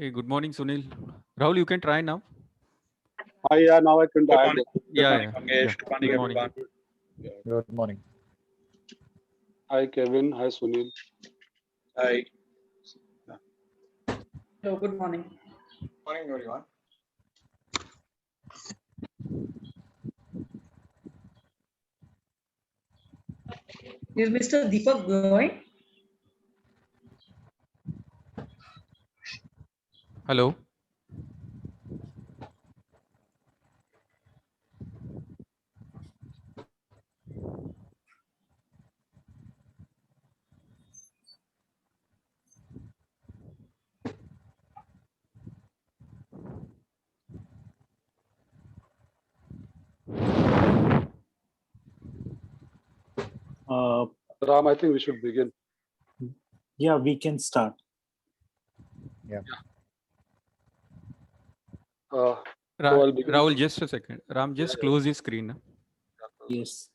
Hey, good morning, Sunil. Rahul, you can try now. Yeah, now I can Good add. morning. Good Yeah, morning, yeah, yeah. Mangesh. Good morning, Good morning. everyone. Good morning. Hi, Kevin. Hi, Sunil. Hi. Hello, good morning. Morning, everyone. Is Mr. Deepak going? Hello. Uh, Ram, I think we should begin. yeah, we can start. So I'll begin. Rahul, just a second. Ram, just close the screen. Na? Yes.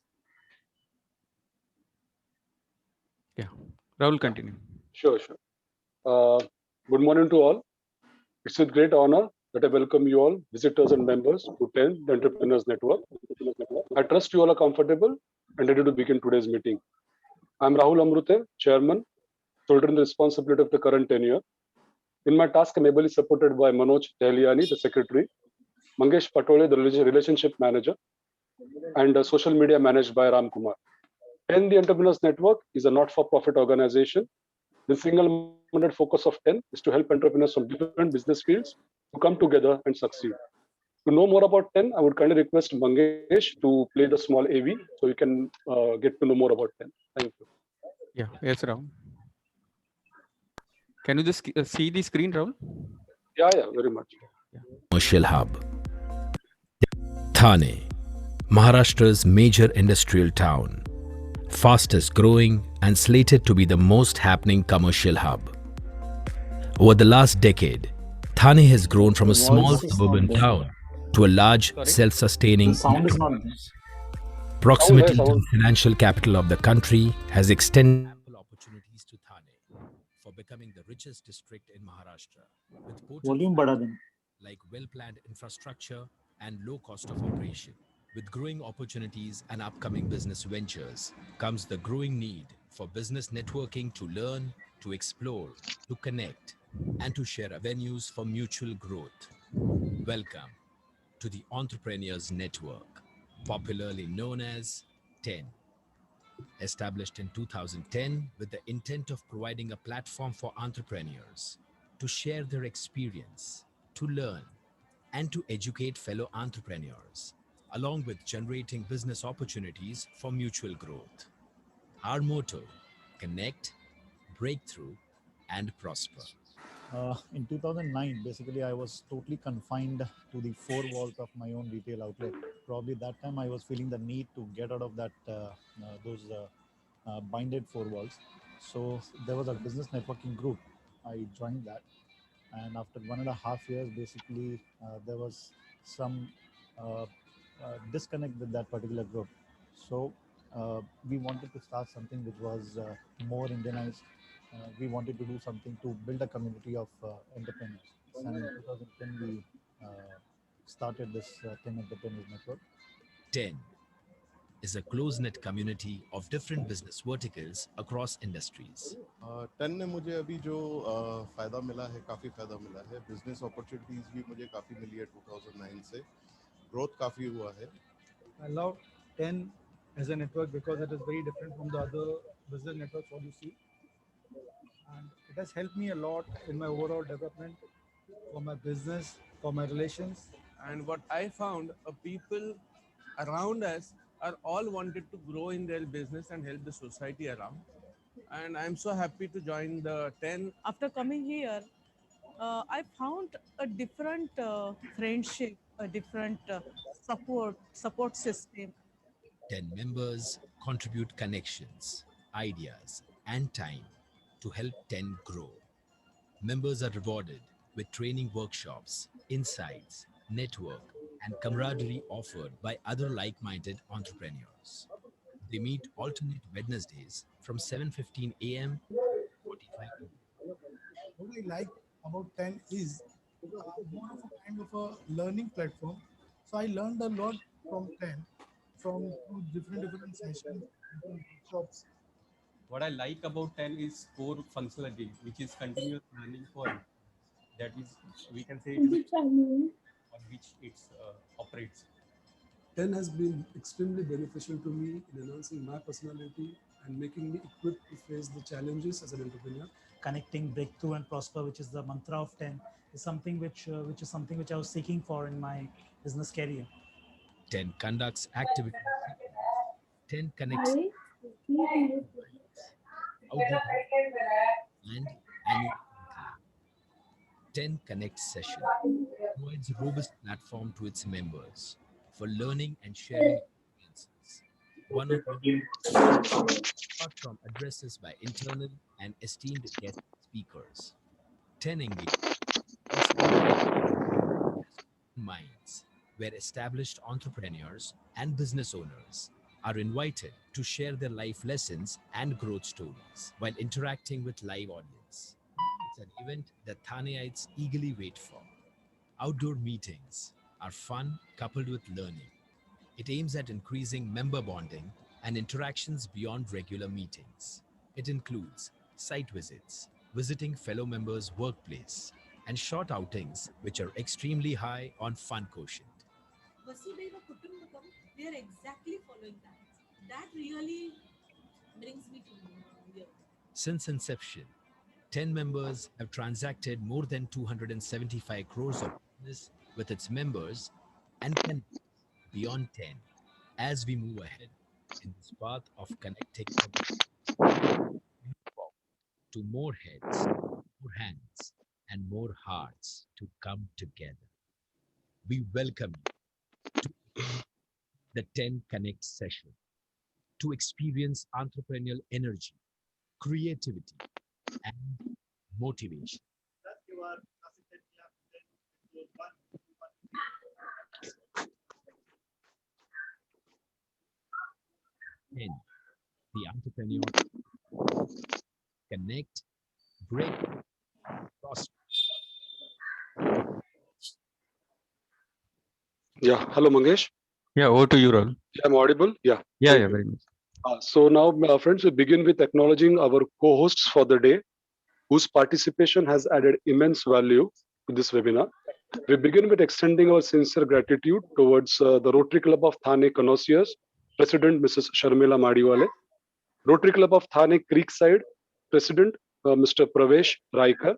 Yeah. Rahul, continue. Sure. Good morning to all. It's with great honor that I welcome you all, visitors and members, to 10, the Entrepreneurs Network. I trust you all are comfortable and ready to begin today's meeting. I'm Rahul Amrute, Chairman, shouldering the responsibility of the current tenure. In my task, I'm ably supported by Manoj Dehliani, the Secretary, Mangesh Patole, the Relationship Manager, and social media managed by Ram Kumar. TEN, the Entrepreneurs Network, is a not-for-profit organization. The single-minded focus of TEN is to help entrepreneurs from different business fields to come together and succeed. To know more about TEN, I would kindly request Mangesh to play the small AV so you can get to know more about TEN. Thank you. Yeah, yes, Rahul. Can you just see the screen, Rahul? Yeah, very much. Commercial hub. Thane, Maharashtra's major industrial town, fastest growing and slated to be the most happening commercial hub. Over the last decade, Thane has grown from a small Voice is suburban not there. town to a large, Sorry? self-sustaining The sound is metropolis. not there. Proximity Sound to hai, the financial capital of the country has extended ample opportunities to Thane for becoming the richest district in Maharashtra, with potent Volume बढ़ा देना. like well-planned infrastructure and low cost of operation. With growing opportunities and upcoming business ventures comes the growing need for business networking to learn, to explore, to connect, and to share avenues for mutual growth. Welcome to the Entrepreneurs Network, popularly known as TEN. Established in 2010 with the intent of providing a platform for entrepreneurs to share their experience, to learn, and to educate fellow entrepreneurs, along with generating business opportunities for mutual growth. Our motto: connect, breakthrough, and prosper. In 2009, basically, I was totally confined to the four walls of my own retail outlet. Probably that time I was feeling the need to get out of those binded four walls. So there was a business networking group. I joined that, and after 1.5 years, basically, there was some disconnect with that particular group. So we wanted to start something which was more Indianized. We wanted to do something to build a community of entrepreneurs. And in 2010, we started this 10 Entrepreneurs Network. 10 is a close-knit community of different business verticals across industries. 10 ने मुझे अभी जो फ़ायदा मिला है, काफ़ी फ़ायदा मिला है. बिजनेस अपॉर्चुनिटीज़ भी मुझे काफ़ी मिली है 2009 से. ग्रोथ काफ़ी हुआ है. I love 10 as a network because it is very different from the other business networks what you see. And it has helped me a lot in my overall development for my business, for my relations. And what I found, people around us are all wanted to grow in their business and help the society around. And I'm so happy to join the 10. After coming here, I found a different friendship, a different support system. 10 members contribute connections, ideas, and time to help 10 grow. Members are rewarded with training workshops, insights, network, and camaraderie offered by other like-minded entrepreneurs. They meet alternate Wednesdays from 7:15 a.m. to 45 p.m. What I like about 10 is more of a kind of a learning platform. So I learned a lot from 10, from different sessions, different workshops. What I like about 10 is core functionality, which is continuous learning for it. That is, we can say it is on which it operates. 10 has been extremely beneficial to me in enhancing my personality and making me equipped to face the challenges as an entrepreneur. Connecting, breakthrough, and prosper, which is the mantra of 10, is something which I was seeking for in my business career. 10 conducts activities. 10 connects outreach and annual monthly. 10 Connect session provides a robust platform to its members for learning and sharing experiences. One-on-one apart from addresses by internal and esteemed guest speakers. 10 Engage minds, where established entrepreneurs and business owners are invited to share their life lessons and growth stories while interacting with live audience. It's an event that Thaneites eagerly wait for. Outdoor meetings are fun coupled with learning. It aims at increasing member bonding and interactions beyond regular meetings. It includes site visits, visiting fellow members' workplace, and short outings which are extremely high on fun quotient. Vasudhaiva Kutumbakam, we are exactly following that. That really brings me to here. Since inception, 10 members have transacted more than 275 crores of business with its members and can beyond 10 as we move ahead in this path of connecting to more heads, more hands, and more hearts to come together. We welcome you to the 10 Connect session to experience entrepreneurial energy, creativity, and motivation. 10. The entrepreneur connect, break, prosper. Yeah. Hello, Mangesh. Yeah, over to you, Rahul. I'm audible. Yeah. Yeah, Thank yeah, you. very much. So now, friends, we begin with acknowledging our co-hosts for the day, whose participation has added immense value to this webinar. We begin with extending our sincere gratitude towards the Rotary Club of Thane Connoisseurs, President Mrs. Sharmila Madiwale, Rotary Club of Thane Creekside, President Mr. Pravesh Raikar,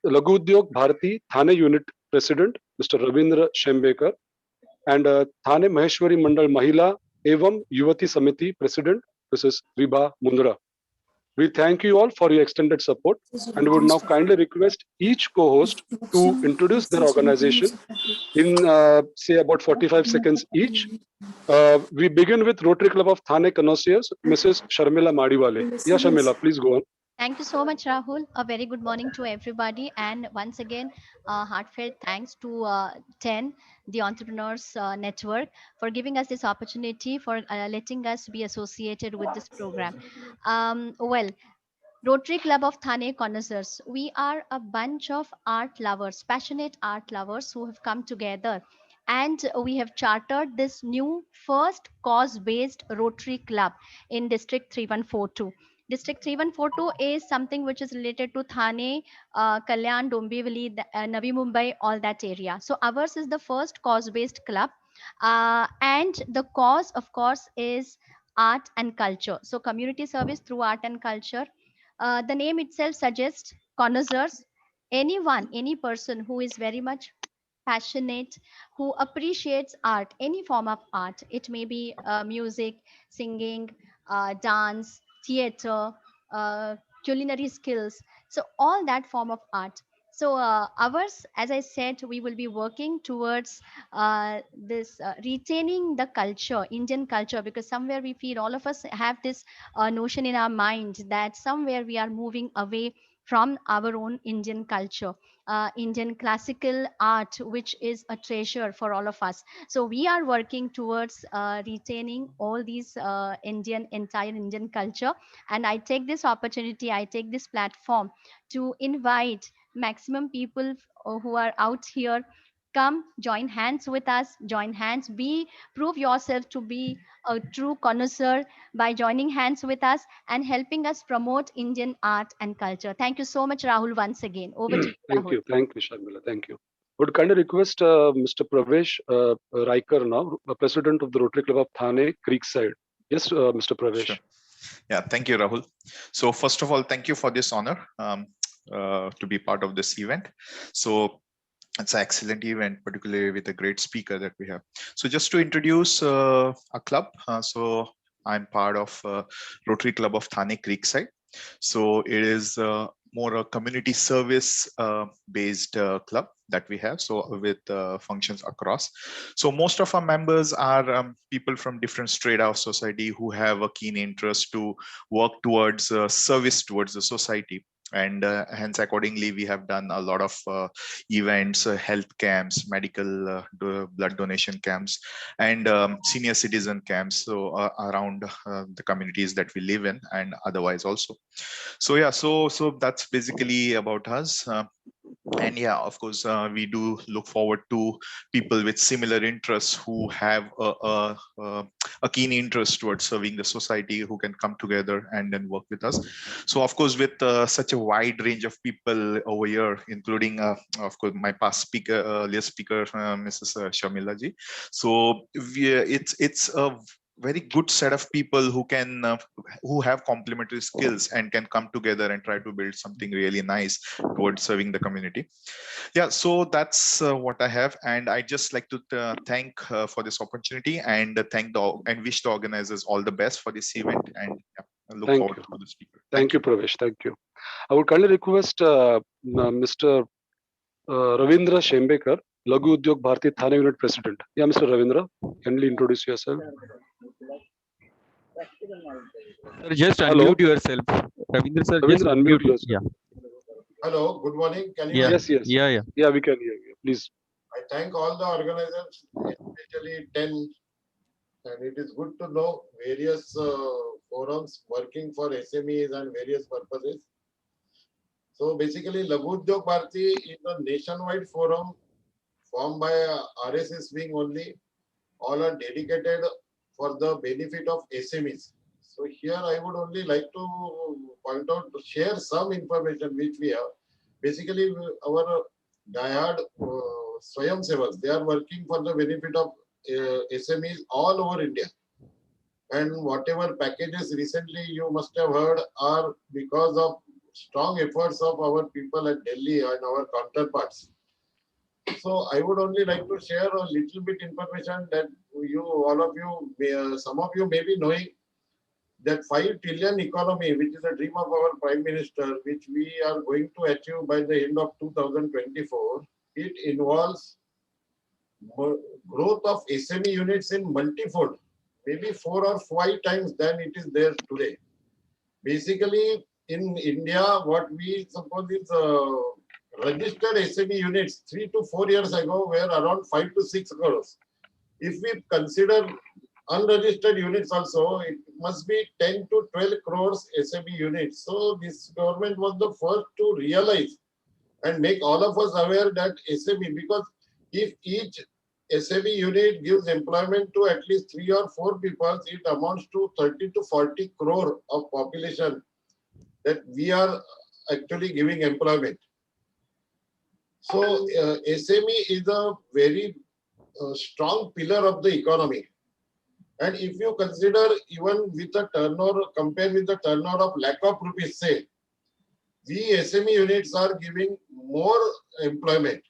Lagudyog Bharati Thane Unit President Mr. Ravindra Shembekar, and Thane Maheshwari Mandal Mahila Evam Yuvati Samiti President Mrs. Vibha Mundra. We thank you all for your extended support and would now kindly request each co-host to introduce their organization in say about 45 seconds each. We begin with Rotary Club of Thane Connoisseurs, Mrs. Sharmila Madiwale. Yeah, Sharmila, please go on. Thank you so much, Rahul. A very good morning to everybody. And once again, heartfelt thanks to 10, the Entrepreneurs Network, for giving us this opportunity, for letting us be associated with this program. Well, Rotary Club of Thane Connoisseurs. We are a bunch of art lovers, passionate art lovers who have come together, and we have chartered this new first cause based Rotary Club in District 3142. District 3142 is something which is related to Thane, Kalyan, Dombivli, Navi Mumbai, all that area. So ours is the first cause based club. And the cause, of course, is art and culture. So community service through art and culture. The name itself suggests connoisseurs, anyone, any person who is very much passionate, who appreciates art, any form of art. It may be music, singing, dance, theater, uh, culinary skills. So all that form of art. So ours, as I said, we will be working towards this retaining the culture, Indian culture, because somewhere we feel all of us have this notion in our mind that somewhere we are moving away from our own Indian culture, Indian classical art, which is a treasure for all of us. So we are working towards retaining all these entire Indian culture. And I take this opportunity, I take this platform to invite maximum people who are out here, come join hands with us, join hands, be prove yourself to be a true connoisseur by joining hands with us and helping us promote Indian art and culture. Thank you so much, Rahul, once again. Over to you, Thank Rahul. you. Thank you, Sharmila. Thank you. Would kindly request Mr. Pravesh Raikar now, President of the Rotary Club of Thane, Creekside. Yes, Mr. Pravesh. Sure. Yeah, thank you, Rahul. So first of all, thank you for this honor to be part of this event. So it's an excellent event, particularly with a great speaker that we have. So just to introduce a club, so I'm part of Rotary Club of Thane Creekside. So it is more a community service based club that we have, so with functions across. So most of our members are people from different strata of society who have a keen interest to work towards service towards the society. And hence accordingly we have done a lot of events, health camps, medical blood donation camps, and senior citizen camps, so around the communities that we live in and otherwise also. So yeah, so that's basically about us. And yeah, of course, we do look forward to people with similar interests who have a keen interest towards serving the society, who can come together and then work with us. So of course, with such a wide range of people over here, including of course my past speaker, earlier speaker, Mrs. Shamila ji. So it's a very good set of people who can who have complementary skills and can come together and try to build something really nice towards serving the community. Yeah, so that's what I have, and I just like to thank for this opportunity and thank and wish the organizers all the best for this event, and yeah, I look Thank forward you. to the speaker. Thank you, Pravesh. Thank you. I would kindly request Mr. Ravindra Shembekar, Lagu Udyog Bharati Thane Unit President. Yeah, Mr. Ravindra, kindly introduce yourself. Sir, just Hello. unmute yourself. Ravindra sir, just Ravindra, unmute yourself. Yeah. Hello, good morning. Can you Yeah. hear Yes, yes. Yeah. Yeah, we can hear you. Please. I thank all the organizers, especially 10, and it is good to know various forums working for SMEs and various purposes. So basically, Lagu Udyog Bharati is a nationwide forum formed by RSS wing only. All are dedicated for the benefit of SMEs. So here I would only like to point out, to share some information which we have. Basically, our diehard Swayam Sevaks, they are working for the benefit of SMEs all over India. And whatever packages recently you must have heard are because of strong efforts of our people at Delhi and our counterparts. So I would only like to share a little bit information that you, all of you, some of you may be knowing that 5 trillion economy, which is a dream of our Prime Minister, which we are going to achieve by the end of 2024, it involves growth of SME units in multifold, maybe 4 or 5 times than it is there today. Basically, in India, what we suppose is registered SME units 3 to 4 years ago were around 5 to 6 crores. If we consider unregistered units also, it must be 10 to 12 crores SME units. So this government was the first to realize and make all of us aware that SME, because if each SME unit gives employment to at least 3 or 4 people, it amounts to 30 to 40 crore of population that we are actually giving employment. So SME is a very strong pillar of the economy. And if you consider even with the turnover, compare with the turnover of lakh of rupees, say, we SME units are giving more employment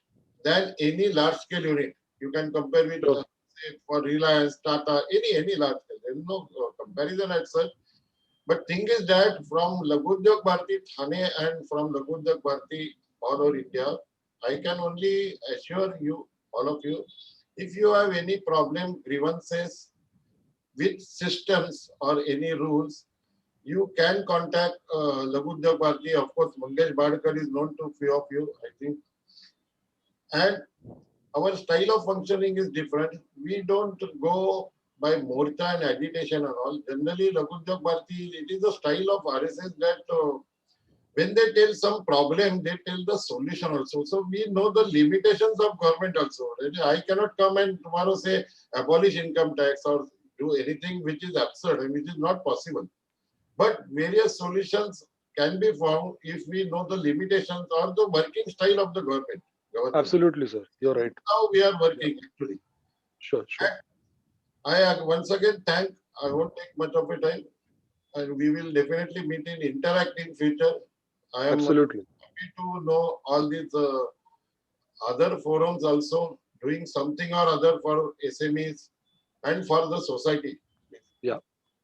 than any large scale unit. You can compare with, say, for Reliance, Tata, any large scale. There is no comparison as such. But thing is that from Lagu Udyog Bharati Thane and from Lagu Udyog Bharati all over India, I can only assure you, all of you, if you have any problem, grievances with systems or any rules, you can contact Lagu Udyog Bharati. Of course, Mangesh Badkar is known to few of you, I think. And our style of functioning is different. We don't go by morcha and agitation and all. Generally, Lagu Udyog Bharati, it is a style of RSS that when they tell some problem, they tell the solution also. So we know the limitations of government also. I cannot come and tomorrow say abolish income tax or do anything which is absurd and which is not possible. But various solutions can be found if we know the limitations or the working style of the government. Absolutely, sir. You're right. How we are working actually. Sure, sure. I once again I won't take much of your time, and we will definitely meet in interact in future. I am Absolutely happy to know all these other forums also doing something or other for SMEs and for the society. Yeah.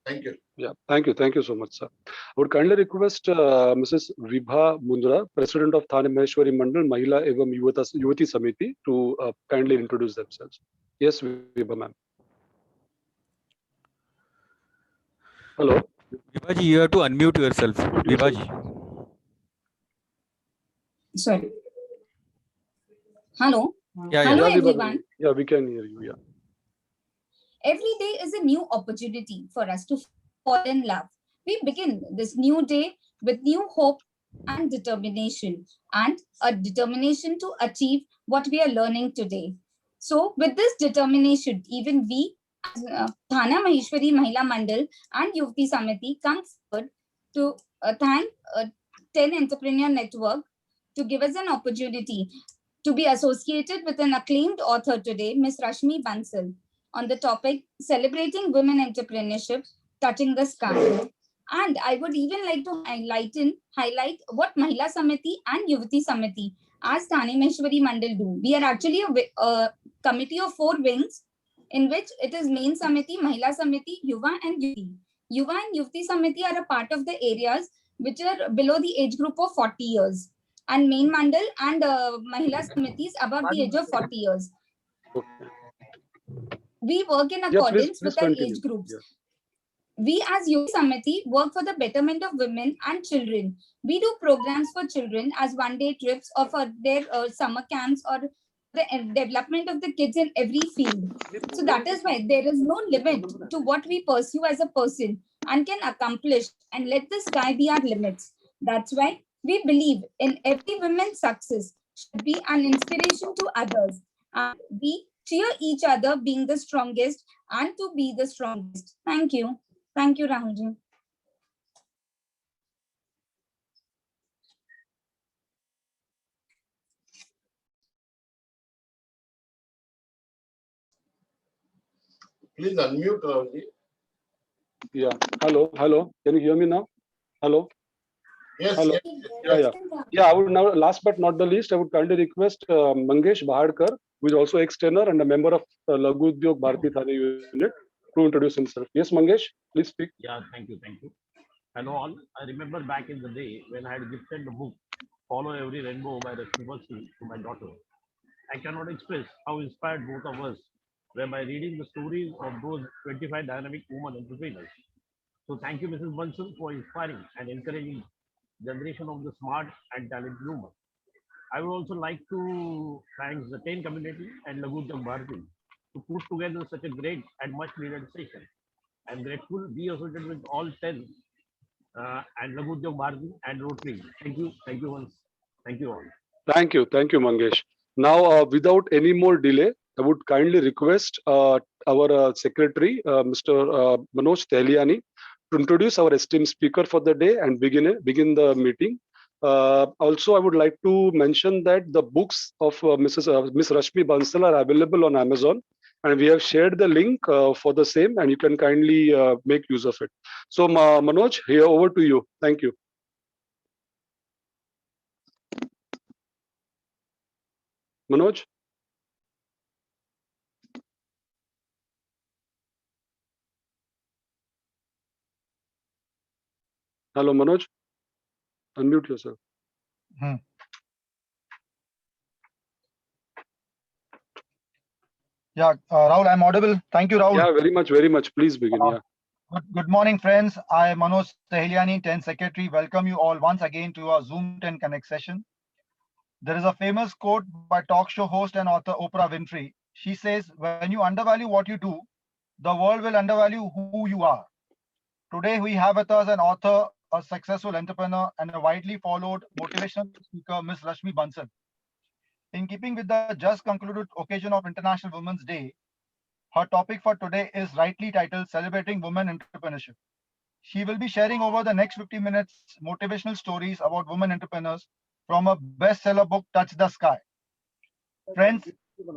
Thank you. Yeah, thank you. Thank you so much, sir. I would kindly request Mrs. Vibha Mundra, President of Thane Maheshwari Mandal Mahila Evam Yuvati Samiti, to kindly introduce themselves. Yes, Vibha ma'am. Hello. Vibhaji, you have to unmute yourself. Vibhaji. Sorry. Hello. Yeah, Hello, Vibha, everyone. yeah, we can hear you. Yeah. Every day is a new opportunity for us to fall in love. We begin this new day with new hope and determination to achieve what we are learning today. So with this determination, even we as Thana Maheshwari Mahila Mandal and Yuvati Samiti come forward to thank 10 Entrepreneur Network to give us an opportunity to be associated with an acclaimed author today, Ms. Rashmi Bansal, on the topic Celebrating Women Entrepreneurship, Touching the Sky. And I would even like to highlight what Mahila Samiti and Yuvati Samiti as Thane Maheshwari Mandal do. We are actually a committee of 4 wings in which it is main Samiti, Mahila Samiti, Yuva and Yuvati. Yuva and Yuvati Samiti are a part of the areas which are below the age group of 40 years. And main Mandal and Mahila Samitis above the age of 40 years. We work in accordance with our age groups. Yeah. We as Youth Samiti work for the betterment of women and children. We do programs for children as one-day trips or for their summer camps or the development of the kids in every field. So that is why there is no limit to what we pursue as a person and can accomplish, and let the sky be our limits. That's why we believe in every woman's success should be an inspiration to others. And we cheer each other being the strongest and to be the strongest. Thank you. Thank you, Rahulji. Please unmute, Rahulji. Yeah. Hello. Hello. Can you hear me now? Hello. Yes. Hello. Yes. Yeah. I would now, last but not the least, I would kindly request Mangesh Bahadkar, who is also ex-tenor and a member of Laghu Udyog Bharati Thane unit, to introduce himself. Yes, Mangesh, please speak. Yeah, thank you. Hello all. I remember back in the day when I had gifted the book Follow Every Rainbow by Rashmi Bansal to my daughter. I cannot express how inspired both of us were by reading the stories of those 25 dynamic women entrepreneurs. So thank you, Mrs. Bansal, for inspiring and encouraging generation of the smart and talented women. I would also like to thank the 10 community and Laghu Udyog Bharati to put together such a great and much needed session. I'm grateful to be associated with all 10 and Laghu Udyog Bharati and Rotary. Thank you once. Thank you all. Thank you, Mangesh. Now, without any more delay, I would kindly request our secretary, Mr. Manoj Tehliani, to introduce our esteemed speaker for the day and begin the meeting. Also, I would like to mention that the books of Miss Rashmi Bansal are available on Amazon, and we have shared the link for the same, and you can kindly make use of it. So, Manoj, here over to you. Thank you. Manoj? Hello, Manoj. Unmute yourself. Yeah, Rahul, I'm audible. Thank you, Rahul. Yeah, very much. Please begin. Yeah. Good morning, friends. I am Manoj Tehliani, 10 Secretary. Welcome you all once again to our Zoom 10 Connect session. There is a famous quote by talk show host and author Oprah Winfrey. She says, when you undervalue what you do, the world will undervalue who you are. Today, we have with us an author, a a successful entrepreneur and a widely followed motivational speaker, Ms. Rashmi Bansal. In keeping with the just concluded occasion of International Women's Day, her topic for today is rightly titled Celebrating Women Entrepreneurship. She will be sharing over the next 50 minutes motivational stories about women entrepreneurs from her bestseller book, Touch the Sky. Friends,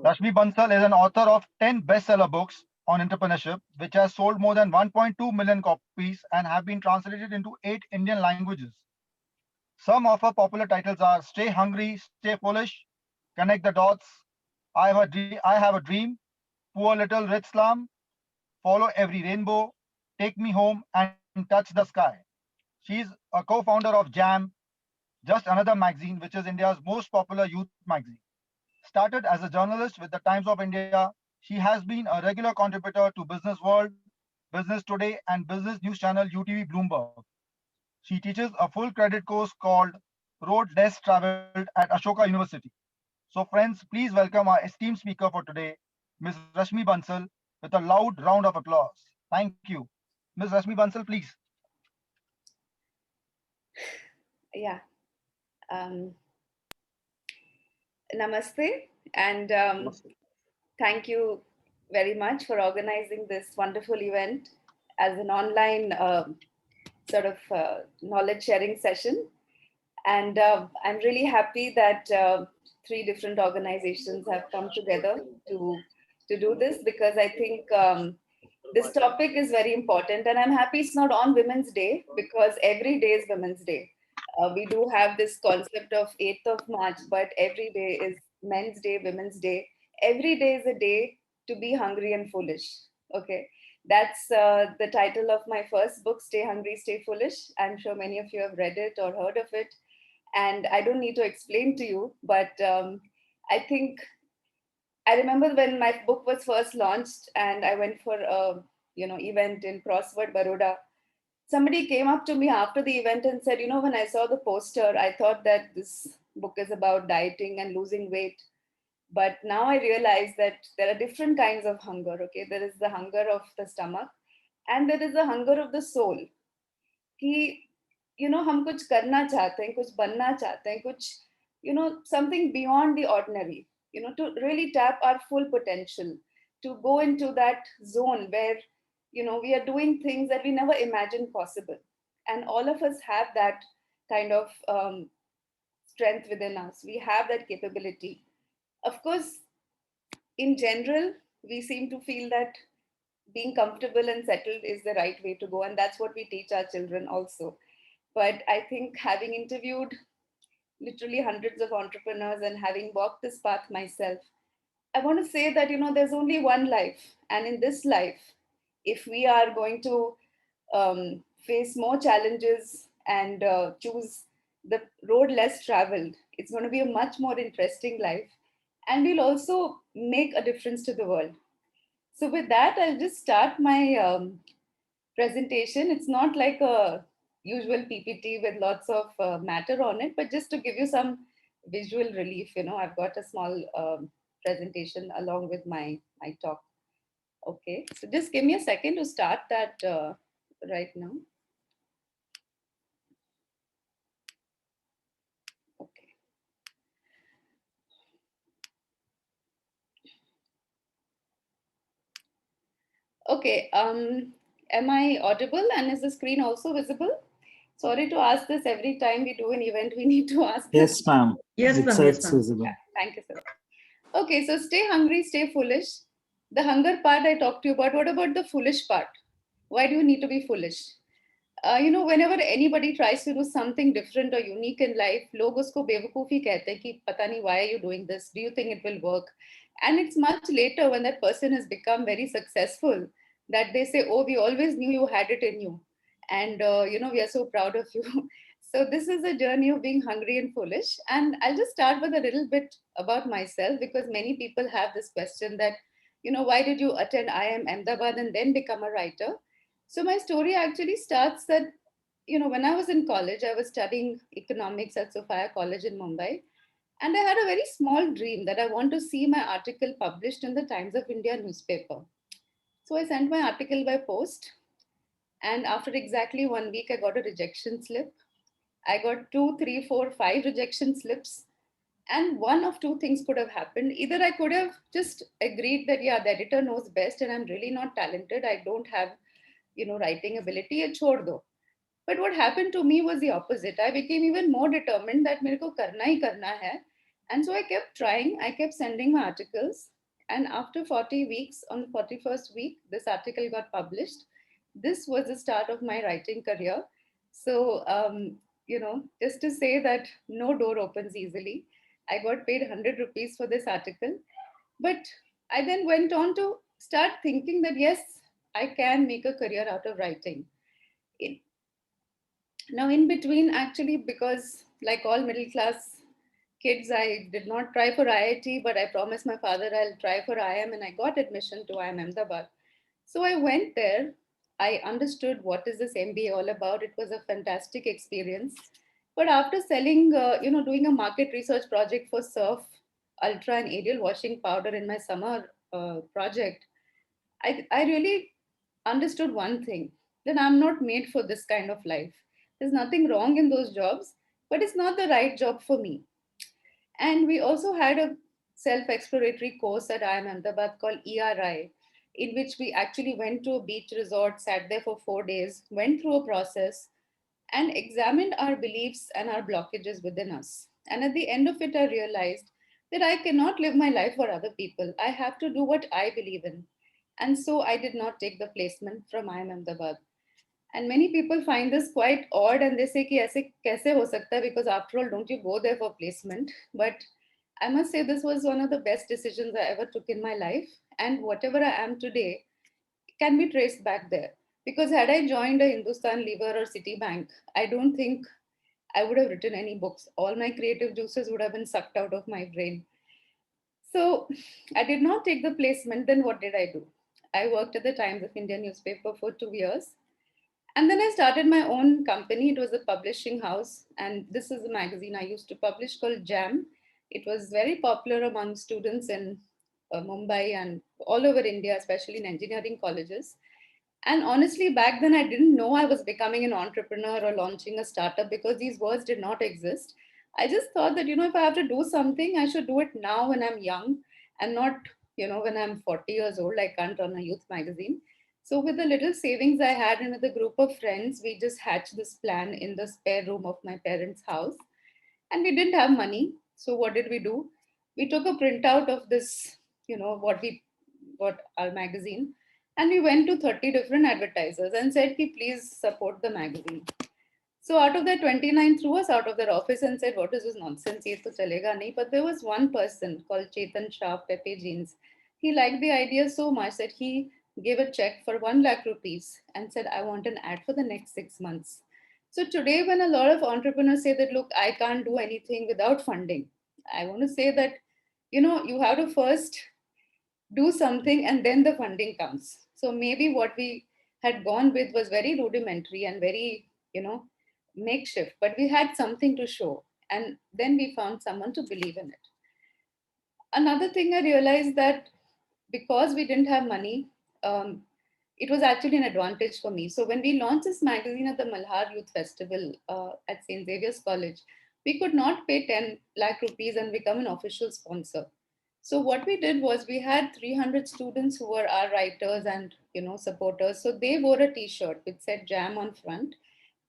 Rashmi Bansal is an author of 10 bestseller books on entrepreneurship, which has sold more than 1.2 million copies and have been translated into 8 Indian languages. Some of her popular titles are Stay Hungry, Stay Foolish, Connect the Dots, I Have a Dream, Poor Little Rich Slum, Follow Every Rainbow, Take Me Home, and Touch the Sky. She's a co-founder of Jam, just another magazine, which is India's most popular youth magazine. Started as a journalist with the Times of India, she has been a regular contributor to Business World, Business Today, and business news channel UTV Bloomberg. She teaches a full credit course called Road Less Traveled at Ashoka University. So friends, please welcome our esteemed speaker for today, Ms. Rashmi Bansal, with a loud round of applause. Thank you. Ms. Rashmi Bansal, please. Yeah. Um, Namaste, and thank you very much for organizing this wonderful event as an online sort of knowledge sharing session. And I'm really happy that three different organizations have come together to do this, because I think this topic is very important. And I'm happy it's not on Women's Day, because every day is Women's Day. We do have this concept of 8th of March, but every day is Men's Day, Women's Day. Every day is a day to be hungry and foolish. Okay. That's the title of my first book, Stay Hungry, Stay Foolish. I'm sure many of you have read it or heard of it. And I don't need to explain to you, but I think I remember when my book was first launched and I went for a event in Crossword, Baroda. Somebody came up to me after the event and said, when I saw the poster, I thought that this book is about dieting and losing weight. But now I realize that there are different kinds of hunger. Okay, there is the hunger of the stomach, and there is the hunger of the soul. कि हम कुछ करना चाहते हैं, कुछ बनना चाहते हैं, कुछ something beyond the ordinary, to really tap our full potential, to go into that zone where we are doing things that we never imagined possible. And all of us have that kind of strength within us. We have that capability. Of course, in general, we seem to feel that being comfortable and settled is the right way to go, and that's what we teach our children also. But I think, having interviewed literally hundreds of entrepreneurs and having walked this path myself, I want to say that there's only one life, and in this life, if we are going to face more challenges and choose the road less traveled, it's going to be a much more interesting life, and we'll also make a difference to the world. So with that, I'll just start my presentation. It's not like a usual PPT with lots of matter on it, but just to give you some visual relief, I've got a small presentation along with my talk. Okay, so just give me a second to start that right now. Okay. Okay, am I audible, and is the screen also visible? Sorry to ask this every time we do an event, we need to ask this. Yes, ma'am. Yes, ma'am. Yes, It's ma'am. visible. Thank you, sir. Okay, so stay hungry, stay foolish. The hunger part I talked to you about. What about the foolish part? Why do you need to be foolish? Whenever anybody tries to do something different or unique in life, लोग उसको बेवकूफ़ी कहते हैं कि पता नहीं, why are you doing this? Do you think it will work? And it's much later, when that person has become very successful, that they say, oh, we always knew you had it in you. And, we are so proud of you. So this is a journey of being hungry and foolish. And I'll just start with a little bit about myself, because many people have this question that, why did you attend IIM Ahmedabad and then become a writer? So my story actually starts that, when I was in college, I was studying economics at Sophia College in Mumbai. And I had a very small dream that I want to see my article published in the Times of India newspaper. So I sent my article by post. And after exactly 1 week, I got a rejection slip. I got 2, 3, 4, 5 rejection slips. And one of two things could have happened. Either I could have just agreed that, yeah, the editor knows best and I'm really not talented. I don't have, writing ability. Ye chhod do. But what happened to me was the opposite. I became even more determined that मेरे को करना ही करना है. And so I kept trying. I kept sending my articles. And after 40 weeks, on the 41st week, this article got published. This was the start of my writing career. So, just to say that no door opens easily. I got paid 100 rupees for this article. But I then went on to start thinking that yes, I can make a career out of writing. Now, in between, actually, because like all middle class kids, I did not try for IIT, but I promised my father I'll try for IIM, and I got admission to IIM Ahmedabad. So I went there. I understood what is this MBA all about. It was a fantastic experience. But after selling, doing a market research project for Surf, Ultra, and Ariel washing powder in my summer project, I really understood one thing, that I'm not made for this kind of life. There's nothing wrong in those jobs, but it's not the right job for me. And we also had a self exploratory course at IIM Ahmedabad called ERI, in which we actually went to a beach resort, sat there for 4 days, went through a process, and examined our beliefs and our blockages within us. And at the end of it, I realized that I cannot live my life for other people. I have to do what I believe in. And so I did not take the placement from IIM Ahmedabad. And many people find this quite odd and they say कि ऐसे कैसे हो सकता है, because after all, don't you go there for placement? But I must say this was one of the best decisions I ever took in my life. And whatever I am today can be traced back there. Because had I joined a Hindustan Lever or Citibank, I don't think I would have written any books. All my creative juices would have been sucked out of my brain. So I did not take the placement. Then what did I do? I worked at the Times of India newspaper for 2 years. And then I started my own company. It was a publishing house. And this is a magazine I used to publish called Jam. It was very popular among students in Mumbai and all over India, especially in engineering colleges. And honestly, back then, I didn't know I was becoming an entrepreneur or launching a startup because these words did not exist. I just thought that, if I have to do something, I should do it now when I'm young and not, when I'm 40 years old. I can't run a youth magazine. So, with the little savings I had and with a group of friends, we just hatched this plan in the spare room of my parents' house. And we didn't have money. So, what did we do? We took a printout of this, what our magazine, and we went to 30 different advertisers and said, "Ki, please support the magazine." So out of that, 29 threw us out of their office and said, "What is this nonsense? Ye to chalega nahi." But there was one person called Chetan Shah, Pepe Jeans. He liked the idea so much that he gave a check for 1 lakh rupees and said, "I want an ad for the next 6 months." So today, when a lot of entrepreneurs say that, "Look, I can't do anything without funding," I want to say that, you have to first do something and then the funding comes. So maybe what we had gone with was very rudimentary and very, makeshift, but we had something to show. And then we found someone to believe in it. Another thing I realized that because we didn't have money, it was actually an advantage for me. So when we launched this magazine at the Malhar Youth Festival at St. Xavier's College, we could not pay 10 lakh rupees and become an official sponsor. So what we did was we had 300 students who were our writers and supporters. So they wore a T-shirt which said Jam on front,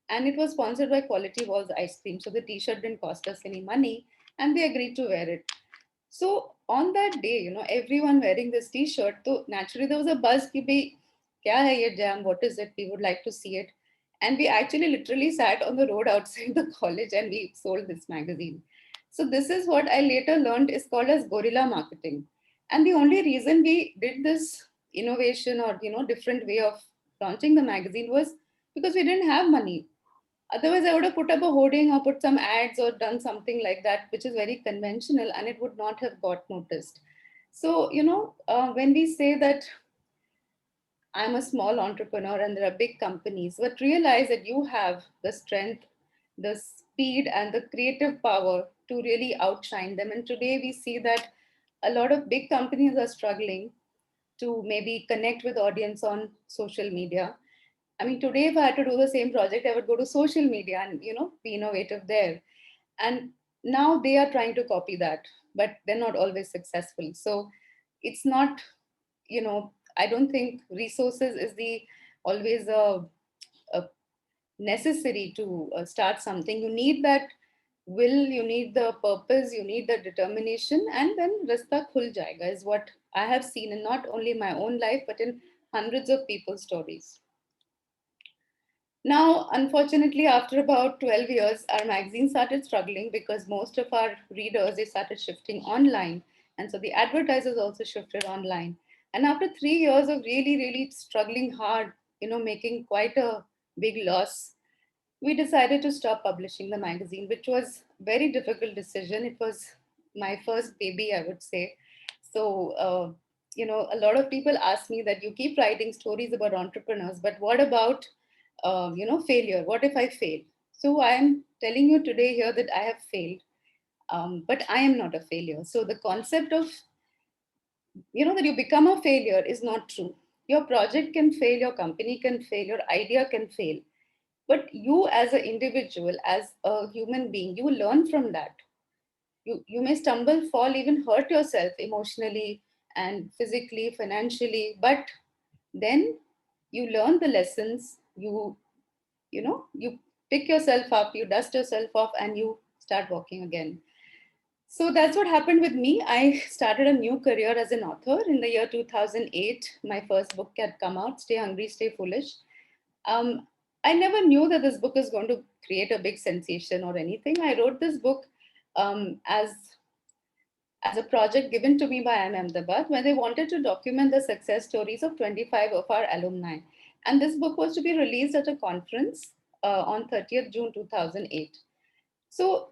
and it was sponsored by Quality Walls Ice Cream. So the T-shirt didn't cost us any money, and they agreed to wear it. So on that day, everyone wearing this T-shirt, so naturally there was a buzz ki bhai, kya hai ye Jam? What is it? We would like to see it. And we actually literally sat on the road outside the college and we sold this magazine. So this is what I later learned is called as guerrilla marketing. And the only reason we did this innovation or different way of launching the magazine was because we didn't have money. Otherwise, I would have put up a hoarding or put some ads or done something like that, which is very conventional and it would not have got noticed. So, when we say that I'm a small entrepreneur and there are big companies, but realize that you have the strength, the speed, and the creative power to really outshine them. And today we see that a lot of big companies are struggling to maybe connect with audience on social media. I mean, today, if I had to do the same project, I would go to social media and, be innovative there. And now they are trying to copy that, but they're not always successful. So it's not, I don't think resources is the always a necessary to start something. You need that will, you need the purpose, you need the determination, and then rasta khul jayega is what I have seen in not only my own life, but in hundreds of people's stories. Now, unfortunately, after about 12 years, our magazine started struggling because most of our readers, they started shifting online. And so the advertisers also shifted online. And after 3 years of really, really struggling hard, making quite a big loss, we decided to stop publishing the magazine, which was a very difficult decision. It was my first baby, I would say. So, a lot of people ask me that you keep writing stories about entrepreneurs, but what about, failure? What if I fail? So I am telling you today here that I have failed, but I am not a failure. So the concept of, that you become a failure is not true. Your project can fail, your company can fail, your idea can fail, but you as an individual, as a human being, you learn from that. You may stumble, fall, even hurt yourself emotionally and physically, financially, but then you learn the lessons. You pick yourself up, you dust yourself off, and you start walking again. So that's what happened with me. I started a new career as an author in the year 2008. My first book had come out, Stay Hungry, Stay Foolish. I never knew that this book is going to create a big sensation or anything. I wrote this book as a project given to me by IIM Ahmedabad, where they wanted to document the success stories of 25 of our alumni. And this book was to be released at a conference on 30th June 2008. So,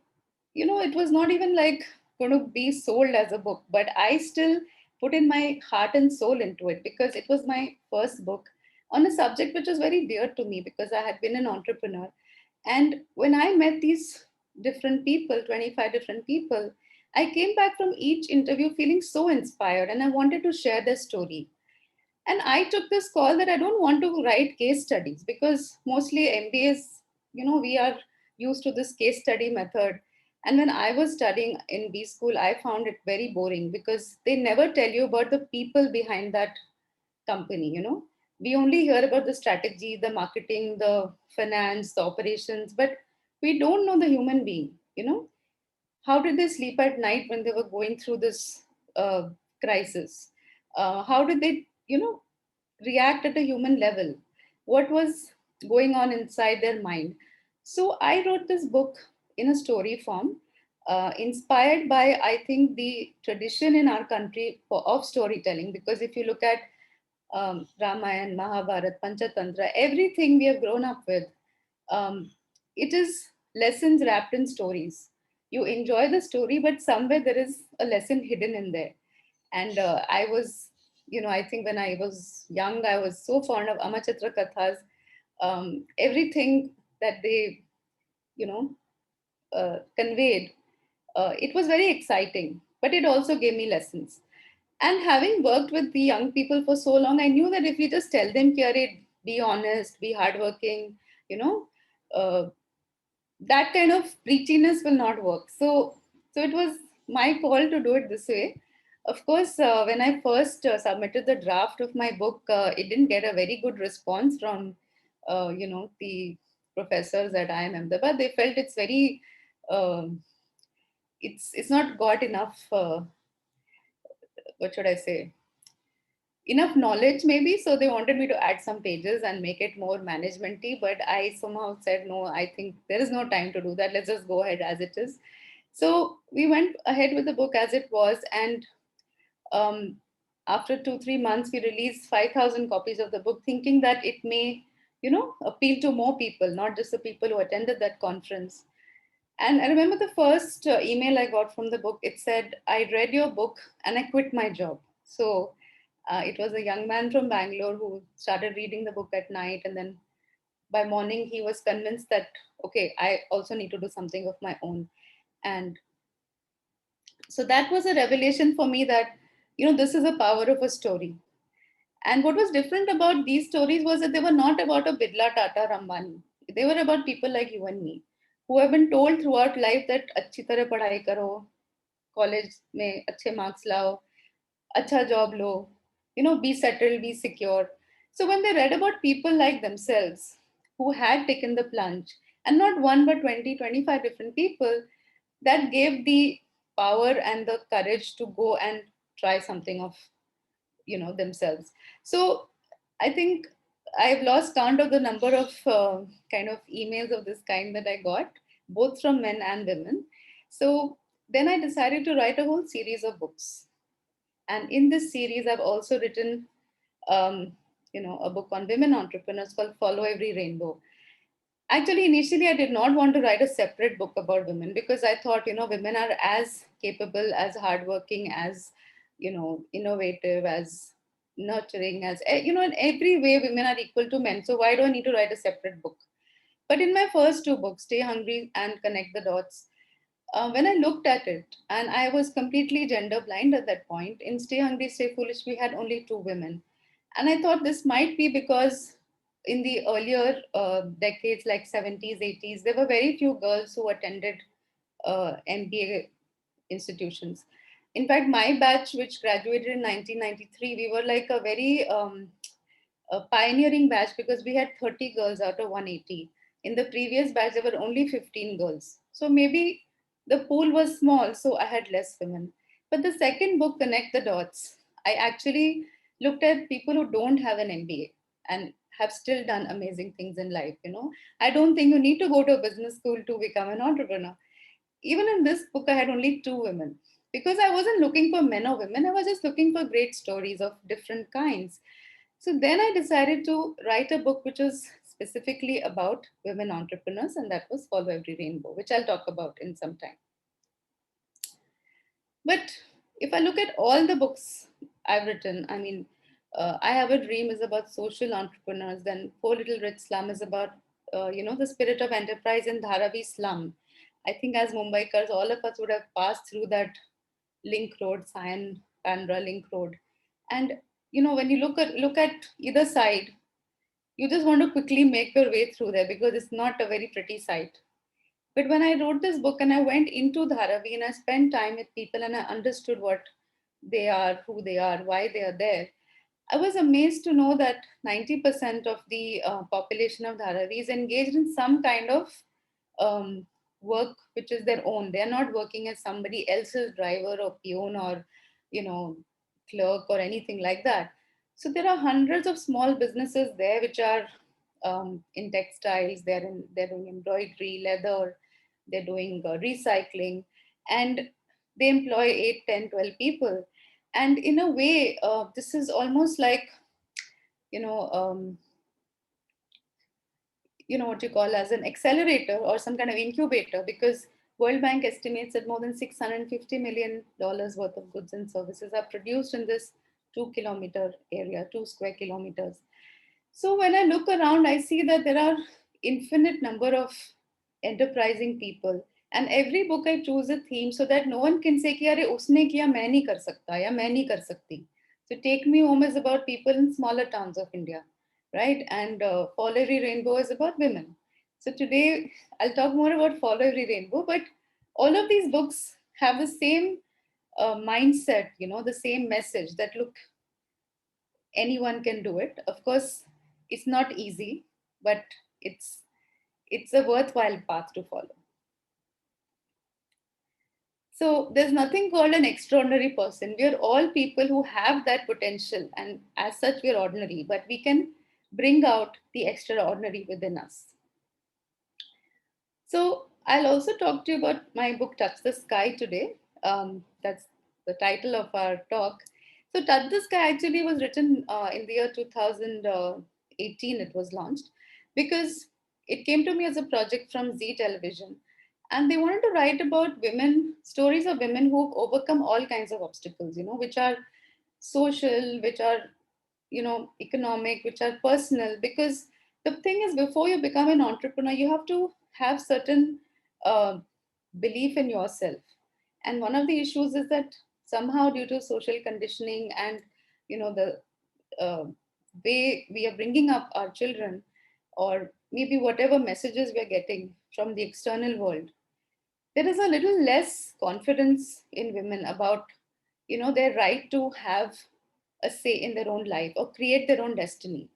it was not even like going to be sold as a book, but I still put in my heart and soul into it because it was my first book on a subject which was very dear to me because I had been an entrepreneur. And when I met these different people, 25 different people, I came back from each interview feeling so inspired and I wanted to share their story. And I took this call that I don't want to write case studies because mostly MBAs, we are used to this case study method. And when I was studying in B school, I found it very boring because they never tell you about the people behind that company. We only hear about the strategy, the marketing, the finance, the operations, but we don't know the human being. How did they sleep at night when they were going through this crisis? How did they, react at a human level? What was going on inside their mind? So I wrote this book in a story form, inspired by, I think, the tradition in our country of storytelling. Because if you look at Ramayana, Mahabharata, Panchatantra, everything we have grown up with, um, it is lessons wrapped in stories. You enjoy the story, but somewhere there is a lesson hidden in there. And I was, I think when I was young, I was so fond of Amachitra Kathas. Everything that they, conveyed, it was very exciting, but it also gave me lessons. And having worked with the young people for so long, I knew that if we just tell them, Kiare, be honest, be hardworking, you know, uh, that kind of preachiness will not work. So it was my call to do it this way. Of course, when I first submitted the draft of my book, it didn't get a very good response from, the professors at IIM Ahmedabad. They felt it's very, it's not got enough. What should I say? Enough knowledge maybe, so they wanted me to add some pages and make it more managementy, but I somehow said no, I think there is no time to do that, let's just go ahead as it is. So we went ahead with the book as it was, and after 2-3 months we released 5,000 copies of the book, thinking that it may appeal to more people, not just the people who attended that conference. And I remember the first email I got from the book. It said, I read your book and I quit my job. So it was a young man from Bangalore who started reading the book at night. And then by morning, he was convinced that, okay, I also need to do something of my own. And so that was a revelation for me that, this is the power of a story. And what was different about these stories was that they were not about a Birla, Tata, Ambani. They were about people like you and me, who have been told throughout life that अच्छी तरह पढ़ाई करो, college में अच्छे marks लाओ, अच्छा job low, be settled, be secure. So when they read about people like themselves who had taken the plunge, and not one but 20, 25 different people, that gave the power and the courage to go and try something of themselves. So I think I've lost count of the number of kind of emails of this kind that I got, both from men and women. So then I decided to write a whole series of books. And in this series, I've also written, a book on women entrepreneurs called Follow Every Rainbow. Actually, initially, I did not want to write a separate book about women because I thought, women are as capable, as hardworking, as, innovative, as nurturing, as, in every way, women are equal to men. So why do I need to write a separate book? But in my first two books, Stay Hungry and Connect the Dots, when I looked at it, and I was completely gender blind at that point, in Stay Hungry, Stay Foolish, we had only two women. And I thought this might be because in the earlier decades, like 70s, 80s, there were very few girls who attended MBA institutions. In fact, my batch, which graduated in 1993, we were like a very a pioneering batch because we had 30 girls out of 180. In the previous batch, there were only 15 girls. So maybe the pool was small, so I had less women. But the second book, Connect the Dots, I actually looked at people who don't have an MBA and have still done amazing things in life. I don't think you need to go to a business school to become an entrepreneur. Even in this book, I had only two women because I wasn't looking for men or women. I was just looking for great stories of different kinds. So then I decided to write a book which was specifically about women entrepreneurs, and that was Follow Every Rainbow, which I'll talk about in some time. But if I look at all the books I've written, I mean, I Have a Dream is about social entrepreneurs. Then Poor Little Rich Slum is about, the spirit of enterprise in Dharavi slum. I think as Mumbaikars, all of us would have passed through that link road, Sion Bandra link road. And, when you look at either side, you just want to quickly make your way through there because it's not a very pretty sight. But when I wrote this book and I went into Dharavi and I spent time with people and I understood what they are, who they are, why they are there, I was amazed to know that 90% of the population of Dharavi is engaged in some kind of um, work which is their own. They're not working as somebody else's driver or peon or, clerk or anything like that. So there are hundreds of small businesses there which are in textiles, they're doing embroidery, leather, they're doing recycling, and they employ 8, 10, 12 people. And in a way, this is almost like, you know, um, what you call as an accelerator or some kind of incubator, because World Bank estimates that more than $650 million worth of goods and services are produced in this 2 kilometer area, 2 square kilometers. So when I look around, I see that there are infinite number of enterprising people. And every book I choose a theme so that no one can say कि अरे उसने किया मैं नहीं कर सकता या मैं नहीं कर सकती. So Take Me Home is about people in smaller towns of India, right? And Follow Every Rainbow is about women. So today I'll talk more about Follow Every Rainbow, but all of these books have the same mindset, the same message that look, anyone can do it. Of course, it's not easy, but it's a worthwhile path to follow. So there's nothing called an extraordinary person. We are all people who have that potential, and as such, we're ordinary, but we can bring out the extraordinary within us. So I'll also talk to you about my book, Touch the Sky, today. That's the title of our talk. So Touch the Sky actually was written in the year 2018, it was launched, because it came to me as a project from Z Television. And they wanted to write about women, stories of women who've overcome all kinds of obstacles, which are social, which are, economic, which are personal. Because the thing is, before you become an entrepreneur, you have to have certain belief in yourself. And one of the issues is that somehow due to social conditioning and, the way we are bringing up our children, or maybe whatever messages we are getting from the external world, there is a little less confidence in women about, their right to have a say in their own life or create their own destiny.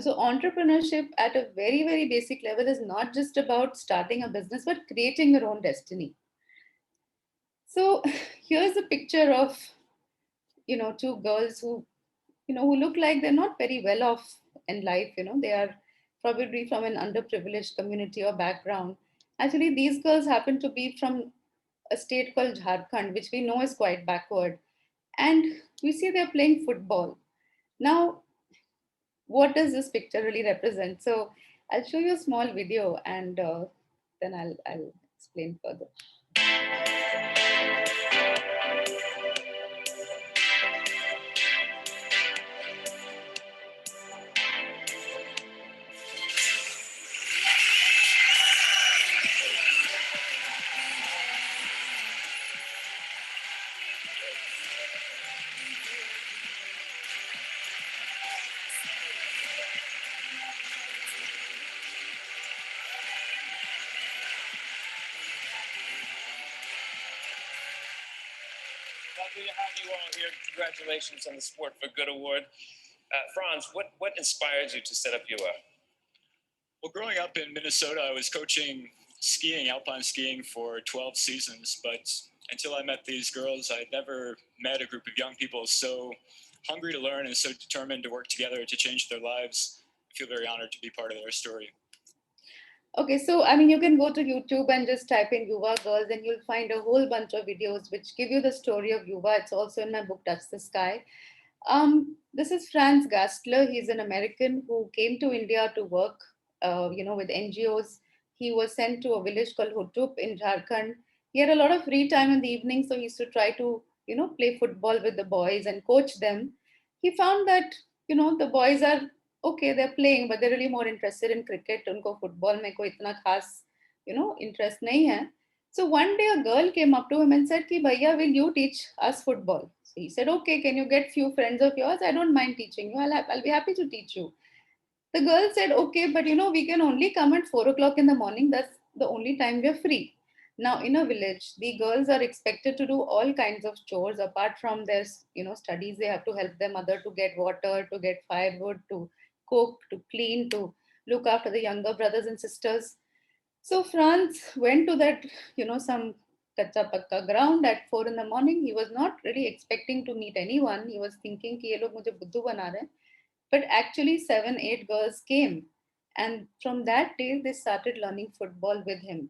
So entrepreneurship at a very, very basic level is not just about starting a business, but creating your own destiny. So here's a picture of, two girls who look like they're not very well off in life. They are probably from an underprivileged community or background. Actually, these girls happen to be from a state called Jharkhand, which we know is quite backward. And we see they're playing football. Now, what does this picture really represent? So I'll show you a small video, and then I'll explain further. Lovely to have you all here. Congratulations on the Sport for Good Award. Franz, what inspired you to set up UA? Well, growing up in Minnesota, I was coaching skiing, alpine skiing for 12 seasons, but until I met these girls, I'd never met a group of young people so hungry to learn and so determined to work together to change their lives. I feel very honored to be part of their story. Okay, so you can go to YouTube and just type in Yuva Girls, and you'll find a whole bunch of videos which give you the story of Yuva. It's also in my book, Touch the Sky. This is Franz Gastler. He's an American who came to India to work, with NGOs. He was sent to a village called Hutup in Jharkhand. He had a lot of free time in the evening, so he used to try to, play football with the boys and coach them. He found that, the boys are okay, they're playing, but they're really more interested in cricket. Unko football mein koi itna khas, interest nahi hai. So one day a girl came up to him and said, Ki Bhaiya, will you teach us football? So he said, okay, can you get few friends of yours? I don't mind teaching you. I'll be happy to teach you. The girl said, okay, but we can only come at 4 o'clock in the morning. That's the only time we're free. Now, in a village, the girls are expected to do all kinds of chores apart from their, studies. They have to help their mother to get water, to get firewood, to cook, to clean, to look after the younger brothers and sisters. So Franz went to that, some kacha pakka ground at 4 in the morning. He was not really expecting to meet anyone. He was thinking ki ye log mujhe buddhu bana rahe. But actually 7, 8 girls came. And from that day, they started learning football with him.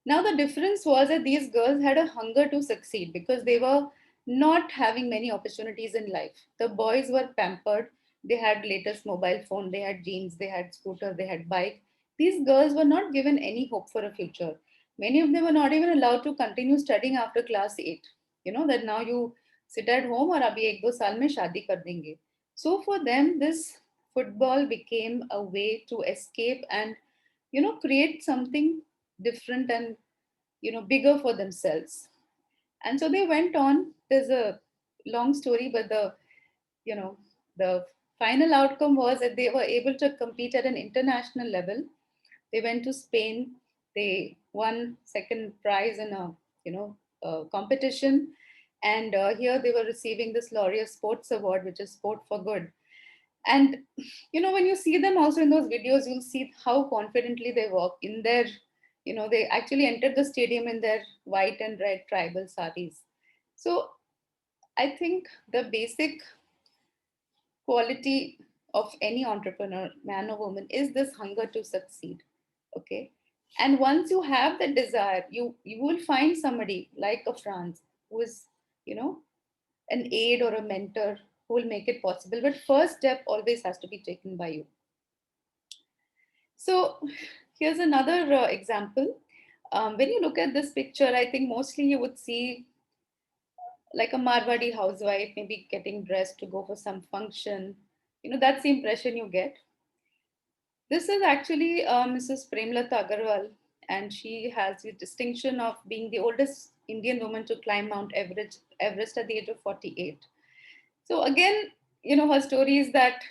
Now, the difference was that these girls had a hunger to succeed because they were not having many opportunities in life. The boys were pampered. They had latest mobile phone, they had jeans, they had scooter, they had bike. These girls were not given any hope for a future. Many of them were not even allowed to continue studying after class 8. That now you sit at home or abhi 1-2 saal mein shaadi kar denge. So for them, this football became a way to escape and, create something different and, bigger for themselves. And so they went on. There's a long story, but the final outcome was that they were able to compete at an international level. They went to Spain. They won second prize in a competition. And here they were receiving this Laureus Sports Award, which is Sport for Good. And when you see them also in those videos, you'll see how confidently they walk in their, they actually entered the stadium in their white and red tribal saris. So I think the basic quality of any entrepreneur, man or woman, is this hunger to succeed. Okay. And once you have that desire, you will find somebody like a Franz who is, an aid or a mentor who will make it possible. But first step always has to be taken by you. So here's another example. When you look at this picture, I think mostly you would see like a Marwadi housewife, maybe getting dressed to go for some function. That's the impression you get. This is actually Mrs. Premlata Agarwal, and she has the distinction of being the oldest Indian woman to climb Mount Everest at the age of 48. So again, her story is that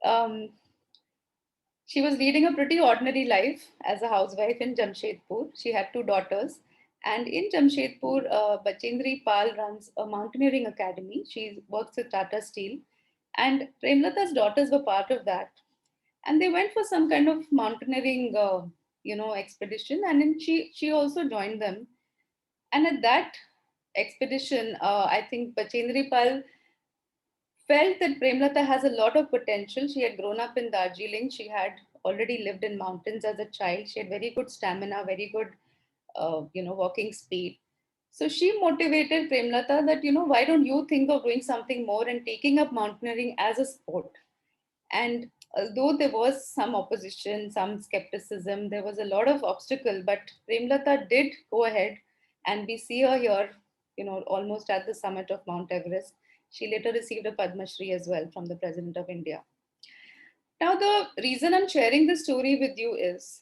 um, she was leading a pretty ordinary life as a housewife in Jamshedpur. She had 2 daughters. And in Jamshedpur, Bachendri Pal runs a mountaineering academy. She works with Tata Steel. And Premlata's daughters were part of that. And they went for some kind of mountaineering, expedition. And then she also joined them. And at that expedition, I think Bachendri Pal felt that Premlata has a lot of potential. She had grown up in Darjeeling. She had already lived in mountains as a child. She had very good stamina, very good, walking speed. So she motivated Premlata that, why don't you think of doing something more and taking up mountaineering as a sport? And although there was some opposition, some skepticism, there was a lot of obstacle, but Premlata did go ahead, and we see her here, almost at the summit of Mount Everest. She later received a Padma Shri as well from the President of India. Now, the reason I'm sharing this story with you is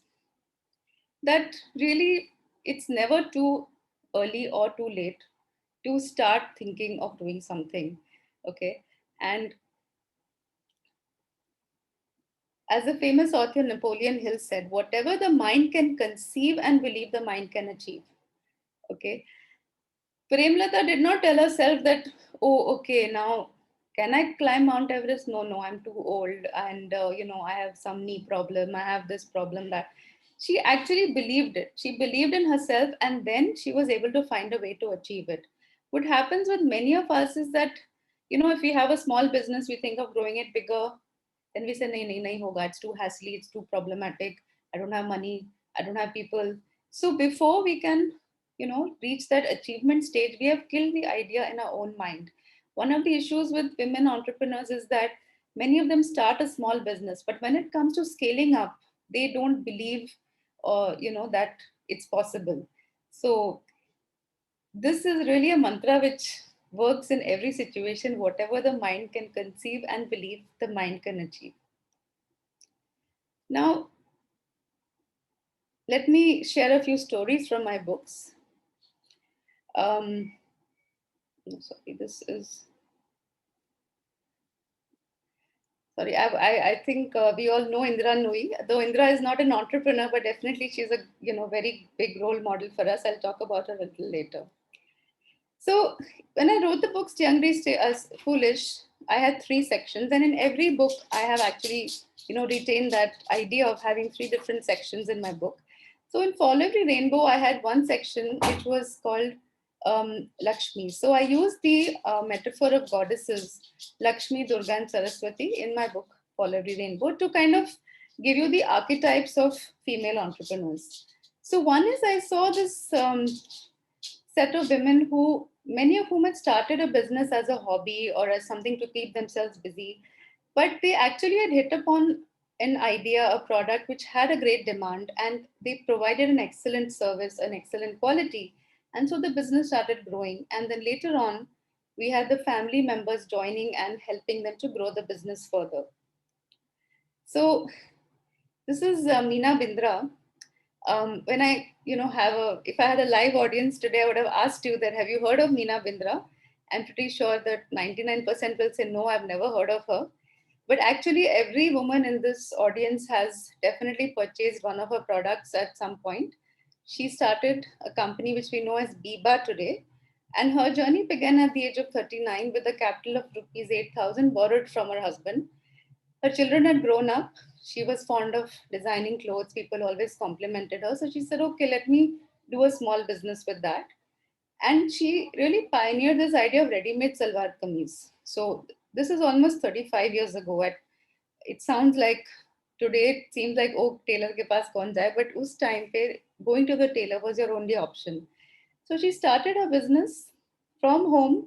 that really it's never too early or too late to start thinking of doing something. Okay. And as the famous author Napoleon Hill said, whatever the mind can conceive and believe, the mind can achieve. Okay. Premlata did not tell herself that, oh, okay, now can I climb Mount Everest? No, no, I'm too old. And, I have some knee problem. I have this problem, that. She actually believed it. She believed in herself, and then she was able to find a way to achieve it. What happens with many of us is that, if we have a small business, we think of growing it bigger. Then we say, nahi hoga, it's too hassly, it's too problematic. I don't have money, I don't have people. So before we can, reach that achievement stage, we have killed the idea in our own mind. One of the issues with women entrepreneurs is that many of them start a small business, but when it comes to scaling up, they don't believe, that it's possible. So this is really a mantra which works in every situation. Whatever the mind can conceive and believe, the mind can achieve. Now, let me share a few stories from my books. Sorry, this is. Sorry, I think we all know Indra Nooyi. Though Indra is not an entrepreneur, but definitely she's a very big role model for us. I'll talk about her a little later. So when I wrote the book Young Rich Foolish, I had 3 sections, and in every book I have actually retained that idea of having 3 different sections in my book. So in Follow Every Rainbow, I had one section which was called Lakshmi. So I used the metaphor of goddesses Lakshmi, Durga, and Saraswati in my book Follow Every Rainbow to kind of give you the archetypes of female entrepreneurs. So one is, I saw this set of women who, many of whom had started a business as a hobby or as something to keep themselves busy, but they actually had hit upon an idea, a product which had a great demand, and they provided an excellent service, an excellent quality. And so the business started growing. And then later on, we had the family members joining and helping them to grow the business further. So this is Meena Bindra. When I, if I had a live audience today, I would have asked you that, have you heard of Meena Bindra? I'm pretty sure that 99% will say, no, I've never heard of her. But actually, every woman in this audience has definitely purchased one of her products at some point. She started a company which we know as Biba today. And her journey began at the age of 39 with a capital of rupees 8,000 borrowed from her husband. Her children had grown up. She was fond of designing clothes. People always complimented her. So she said, okay, let me do a small business with that. And she really pioneered this idea of ready-made salwar kameez. So this is almost 35 years ago. It sounds like today, it seems like, oh, tailor ke paas kaun jaye? But us time pe, going to the tailor was your only option. So she started her business from home.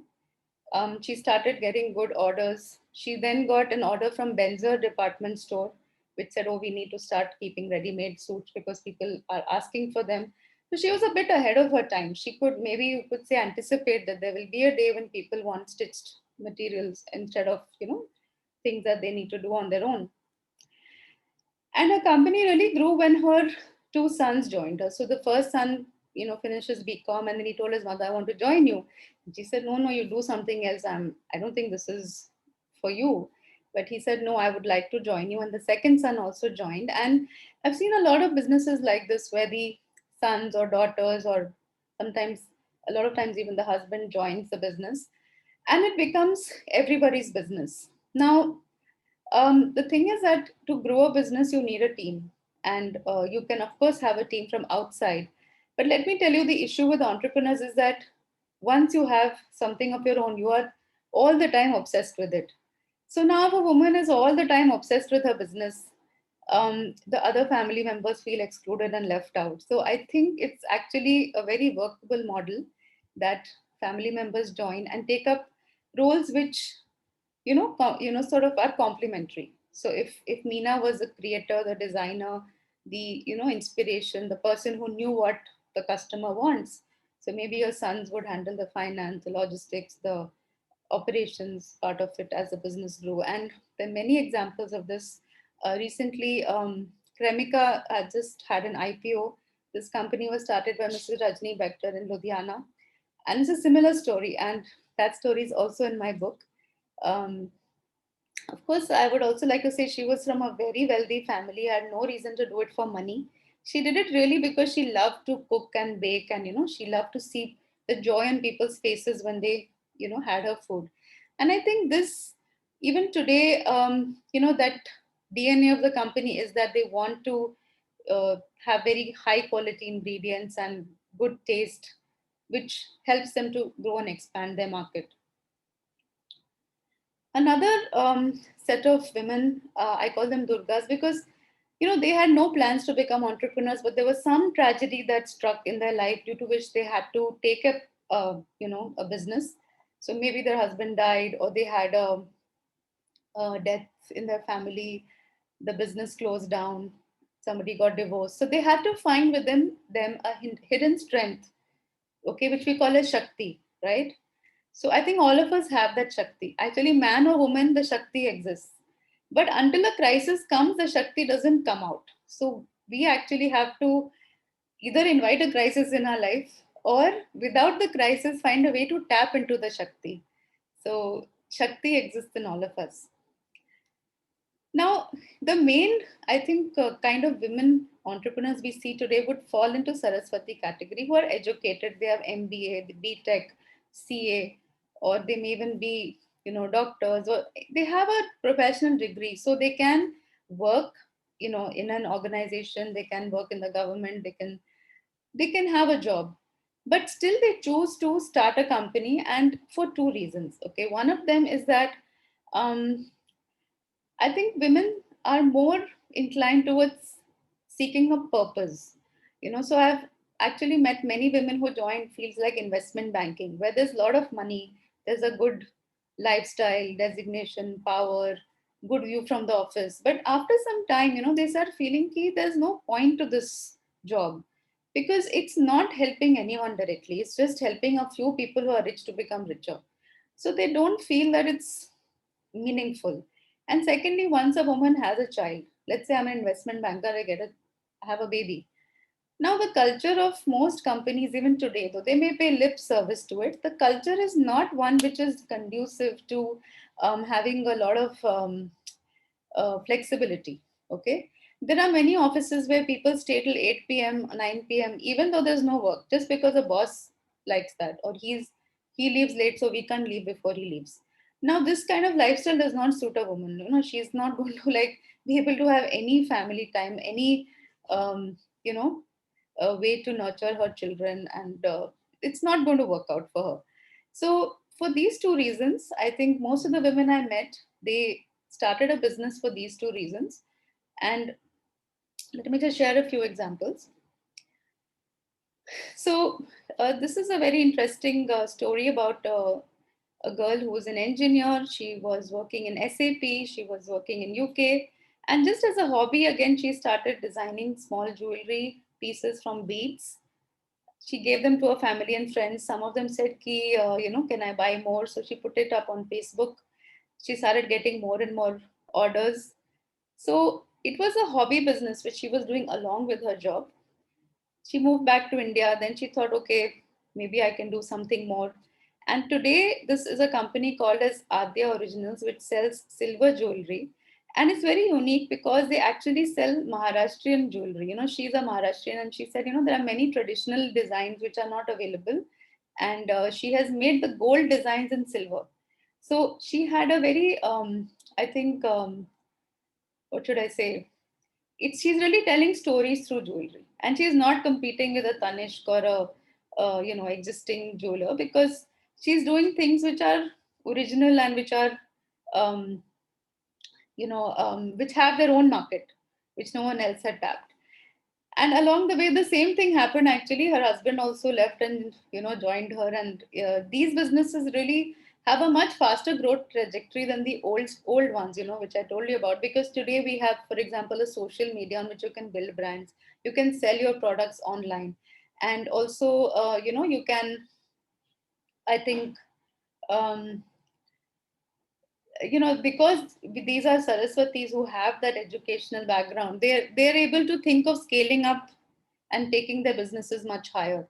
She started getting good orders. She then got an order from Benzer department store, which said, oh, we need to start keeping ready-made suits because people are asking for them. So she was a bit ahead of her time. She could, maybe you could say, anticipate that there will be a day when people want stitched materials instead of, things that they need to do on their own. And her company really grew when her 2 sons joined her. So the first son, finishes BCom, and then he told his mother, I want to join you. And she said, no, you do something else. I don't think this is for you. But he said, no, I would like to join you. And the second son also joined. And I've seen a lot of businesses like this where the sons or daughters, or sometimes, a lot of times, even the husband joins the business, and it becomes everybody's business. Now, the thing is that to grow a business, you need a team. And you can, of course, have a team from outside. But let me tell you, the issue with entrepreneurs is that once you have something of your own, you are all the time obsessed with it. So now, if a woman is all the time obsessed with her business, the other family members feel excluded and left out. So I think it's actually a very workable model that family members join and take up roles which sort of are complementary. So if Meena was the creator, the designer, the inspiration, the person who knew what the customer wants, so maybe your sons would handle the finance, the logistics, the operations part of it as the business grew. And there are many examples of this. Recently, Cremica just had an IPO. This company was started by Mrs. Rajni Bector in Ludhiana, and it's a similar story, and that story is also in my book. um, of course, I would also like to say she was from a very wealthy family, had no reason to do it for money. She did it really because she loved to cook and bake, and she loved to see the joy on people's faces when they had her food. And I think this, even today, that DNA of the company is that they want to have very high quality ingredients and good taste, which helps them to grow and expand their market. Another set of women, I call them Durgas, because they had no plans to become entrepreneurs, but there was some tragedy that struck in their life due to which they had to take up a business. So maybe their husband died, or they had a death in their family, the business closed down, somebody got divorced, so they had to find within them a hidden strength, okay, which we call as Shakti, right? So I think all of us have that Shakti. Actually, man or woman, the Shakti exists. But until a crisis comes, the Shakti doesn't come out. So we actually have to either invite a crisis in our life, or without the crisis, find a way to tap into the Shakti. So Shakti exists in all of us. Now, the main, I think, kind of women entrepreneurs we see today would fall into Saraswati category, who are educated. They have MBA, the BTech, CA, or they may even be, doctors, or they have a professional degree, so they can work, in an organization. They can work in the government. They can have a job, but still they choose to start a company, and for two reasons. Okay, one of them is that. Um, I think women are more inclined towards seeking a purpose. So I've actually met many women who join fields like investment banking, where there's a lot of money, there's a good lifestyle, designation, power, good view from the office. But after some time, they start feeling that there's no point to this job, because it's not helping anyone directly. It's just helping a few people who are rich to become richer. So they don't feel that it's meaningful. And secondly, once a woman has a child, let's say I'm an investment banker, I have a baby. Now the culture of most companies, even today, though they may pay lip service to it, the culture is not one which is conducive to having a lot of flexibility. Okay, there are many offices where people stay till 8 p.m., 9 p.m., even though there's no work, just because the boss likes that, or he leaves late, so we can't leave before he leaves. Now this kind of lifestyle does not suit a woman. She's not going to be able to have any family time, any um, you know a way to nurture her children, and it's not going to work out for her. So for these two reasons, I think most of the women I met, they started a business for these two reasons. And let me just share a few examples. So this is a very interesting story about a girl who was an engineer. She was working in SAP, she was working in UK, and just as a hobby, again, she started designing small jewelry pieces from beads. She gave them to her family and friends. Some of them said, Ki, can I buy more? So she put it up on Facebook. She started getting more and more orders. So it was a hobby business which she was doing along with her job. She moved back to India. Then she thought, okay, maybe I can do something more. And today, this is a company called as Adya Originals, which sells silver jewelry. And it's very unique because they actually sell Maharashtrian jewelry. She's a Maharashtrian, and she said, there are many traditional designs which are not available. And she has made the gold designs in silver. So she had a very, I think, what should I say? She's really telling stories through jewelry, and she's not competing with a Tanishq or a existing jeweler, because she's doing things which are original and which are um, which have their own market, which no one else had tapped. And along the way, the same thing happened. Actually, her husband also left and joined her, and these businesses really have a much faster growth trajectory than the old ones, which I told you about. Because today we have, for example, a social media on which you can build brands, you can sell your products online, and also you can, I think, um, because these are Saraswatis who have that educational background, they're able to think of scaling up and taking their businesses much higher.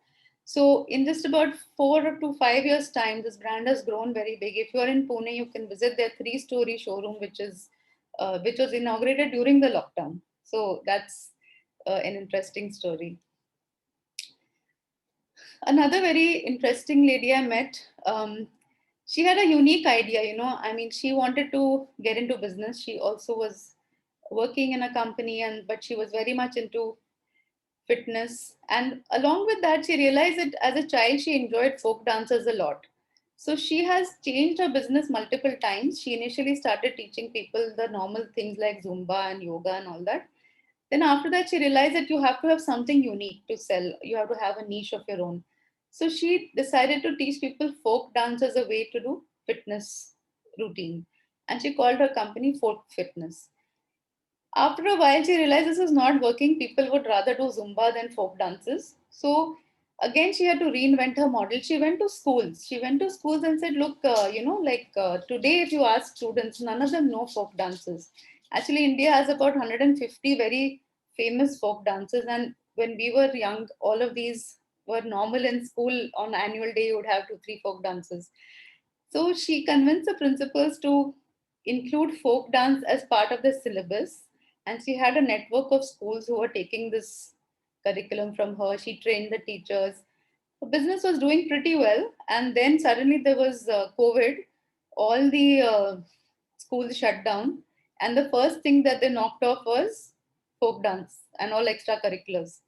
So in just about 4 to 5 years time, this brand has grown very big. If you're in Pune, you can visit their 3-story showroom, which was inaugurated during the lockdown. So that's an interesting story. Another very interesting lady I met, she had a unique idea. I mean, she wanted to get into business. She also was working in a company, but she was very much into fitness. And along with that, she realized that as a child, she enjoyed folk dances a lot. So she has changed her business multiple times. She initially started teaching people the normal things like Zumba and yoga and all that. Then after that, she realized that you have to have something unique to sell. You have to have a niche of your own. So she decided to teach people folk dance as a way to do fitness routine. And she called her company Folk Fitness. After a while, she realized this is not working. People would rather do Zumba than folk dances. So again, she had to reinvent her model. She went to schools. She went to schools and said, look, today, if you ask students, none of them know folk dances. Actually, India has about 150 very famous folk dances. And when we were young, all of these were normal in school. On annual day, you would have 2, 3 folk dances. So she convinced the principals to include folk dance as part of the syllabus. And she had a network of schools who were taking this curriculum from her. She trained the teachers. The business was doing pretty well. And then suddenly there was COVID. All the schools shut down. And the first thing that they knocked off was folk dance and all extracurriculars,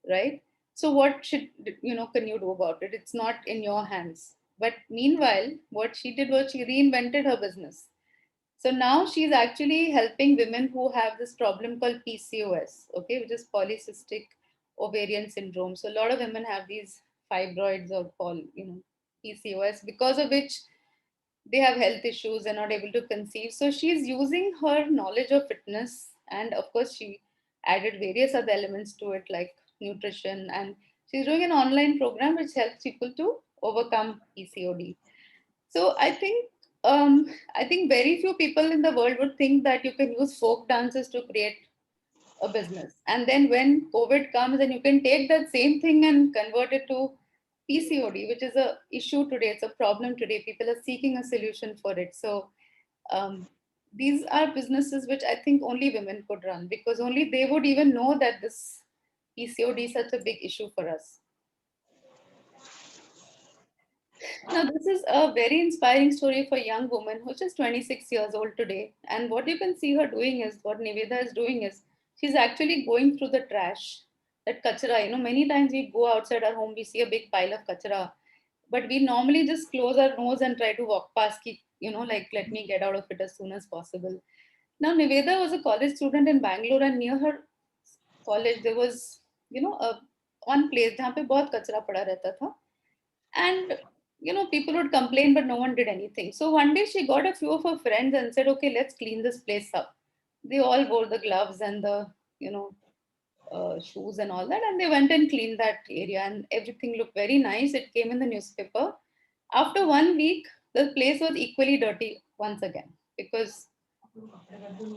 right? So what should can you do about it? It's not in your hands. But meanwhile, what she did was she reinvented her business. So now she's actually helping women who have this problem called PCOS, okay, which is polycystic ovarian syndrome. So a lot of women have these fibroids or PCOS, because of which they have health issues, they're not able to conceive. So she's using her knowledge of fitness, and of course she added various other elements to it like nutrition, and she's doing an online program which helps people to overcome PCOD. So I think very few people in the world would think that you can use folk dances to create a business. And then when COVID comes, and you can take that same thing and convert it to PCOD, which is a issue today. It's a problem today. People are seeking a solution for it. So um, these are businesses which I think only women could run, because only they would even know that this PCOD is such a big issue for us. Now, this is a very inspiring story for a young woman who's just 26 years old today. And what you can see her doing is, what Niveda is doing is, she's actually going through the trash, that kachara. Many times we go outside our home, we see a big pile of kachara, but we normally just close our nose and try to walk past, like, let me get out of it as soon as possible. Now, Niveda was a college student in Bangalore, and near her college, there was, a one place जहाँ पे बहुत कचरा पड़ा रहता था. And people would complain, but no one did anything. So one day she got a few of her friends and said, okay, let's clean this place up. They all wore the gloves and the shoes and all that, and they went and cleaned that area, and everything looked very nice. It came in the newspaper. After 1 week, the place was equally dirty once again, because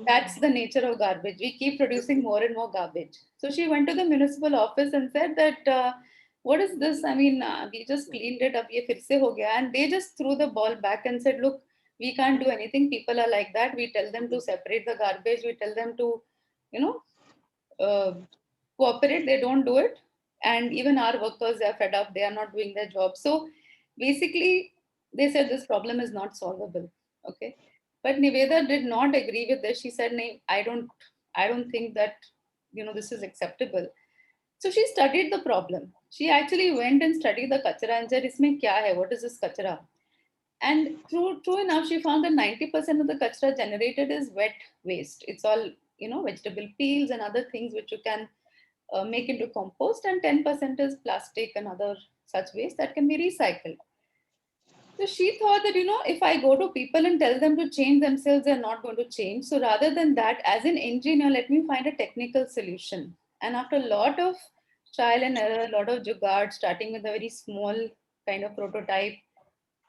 that's the nature of garbage. We keep producing more and more garbage. So she went to the municipal office and said that what is this? I mean, we just cleaned it up, ye fir se ho gaya. And they just threw the ball back and said, look, we can't do anything. People are like that. We tell them to separate the garbage. We tell them to, you know, cooperate. They don't do it. And even our workers, they are fed up. They are not doing their job. So basically, they said this problem is not solvable. Okay. But Niveda did not agree with this. She said, "No, I don't think that, this is acceptable." So she studied the problem. She actually went and studied the kachra and said, "Isme kya hai? What is this kachra?" And true enough, she found that 90% of the kachra generated is wet waste. It's all, vegetable peels and other things which you can make into compost, and 10% is plastic and other such waste that can be recycled. So she thought that, if I go to people and tell them to change themselves, they're not going to change. So rather than that, as an engineer, let me find a technical solution. And after a lot of trial and error, a lot of jugaad, starting with a very small kind of prototype,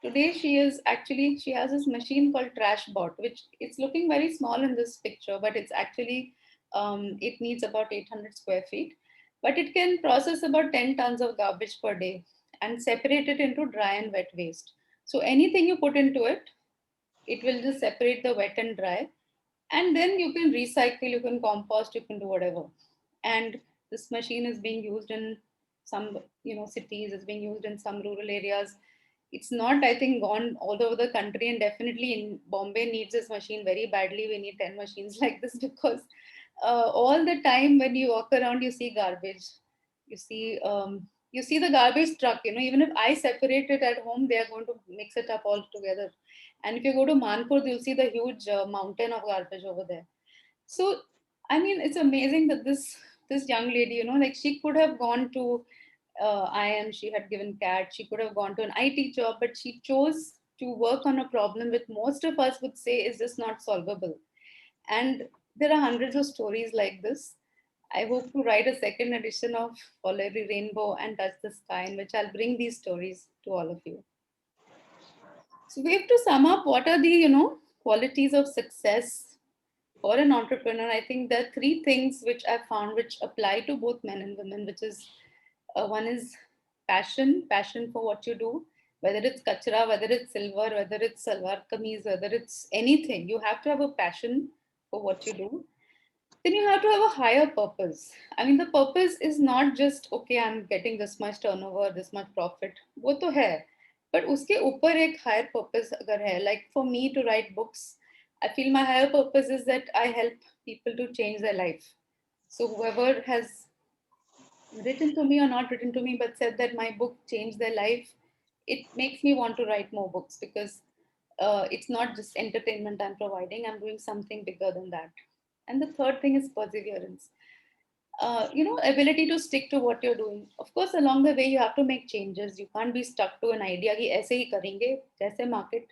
today she has this machine called Trash Bot, which it's looking very small in this picture, but it's actually, it needs about 800 square feet. But it can process about 10 tons of garbage per day and separate it into dry and wet waste. So anything you put into it, it will just separate the wet and dry. And then you can recycle, you can compost, you can do whatever. And this machine is being used in some, cities, it's being used in some rural areas. It's not, I think, gone all over the country, and definitely in Bombay needs this machine very badly. We need 10 machines like this, because all the time when you walk around, you see garbage. You see, you see the garbage truck. Even if I separate it at home, they are going to mix it up all together. And if you go to Manpur, you'll see the huge mountain of garbage over there. So, I mean, it's amazing that this young lady, like she could have gone to IIM, she had given CAT, she could have gone to an IT job, but she chose to work on a problem which most of us would say is just not solvable. And there are hundreds of stories like this. I hope to write a second edition of Follow Every Rainbow and Touch the Sky, in which I'll bring these stories to all of you. So we have to sum up what are the, qualities of success for an entrepreneur. I think there are three things which I found which apply to both men and women, which is one is passion for what you do, whether it's kachra, whether it's silver, whether it's salwar kameez, whether it's anything. You have to have a passion for what you do. Then you have to have a higher purpose. I mean, the purpose is not just, okay, I'm getting this much turnover, this much profit. वो तो है. But उसके ऊपर एक higher purpose अगर है, like for me to write books, I feel my higher purpose is that I help people to change their life. So whoever has written to me or not written to me, but said that my book changed their life, it makes me want to write more books, because it's not just entertainment I'm providing, I'm doing something bigger than that. And the third thing is perseverance. Ability to stick to what you're doing. Of course, along the way, you have to make changes. You can't be stuck to an idea कि ऐसे ही करेंगे, जैसे market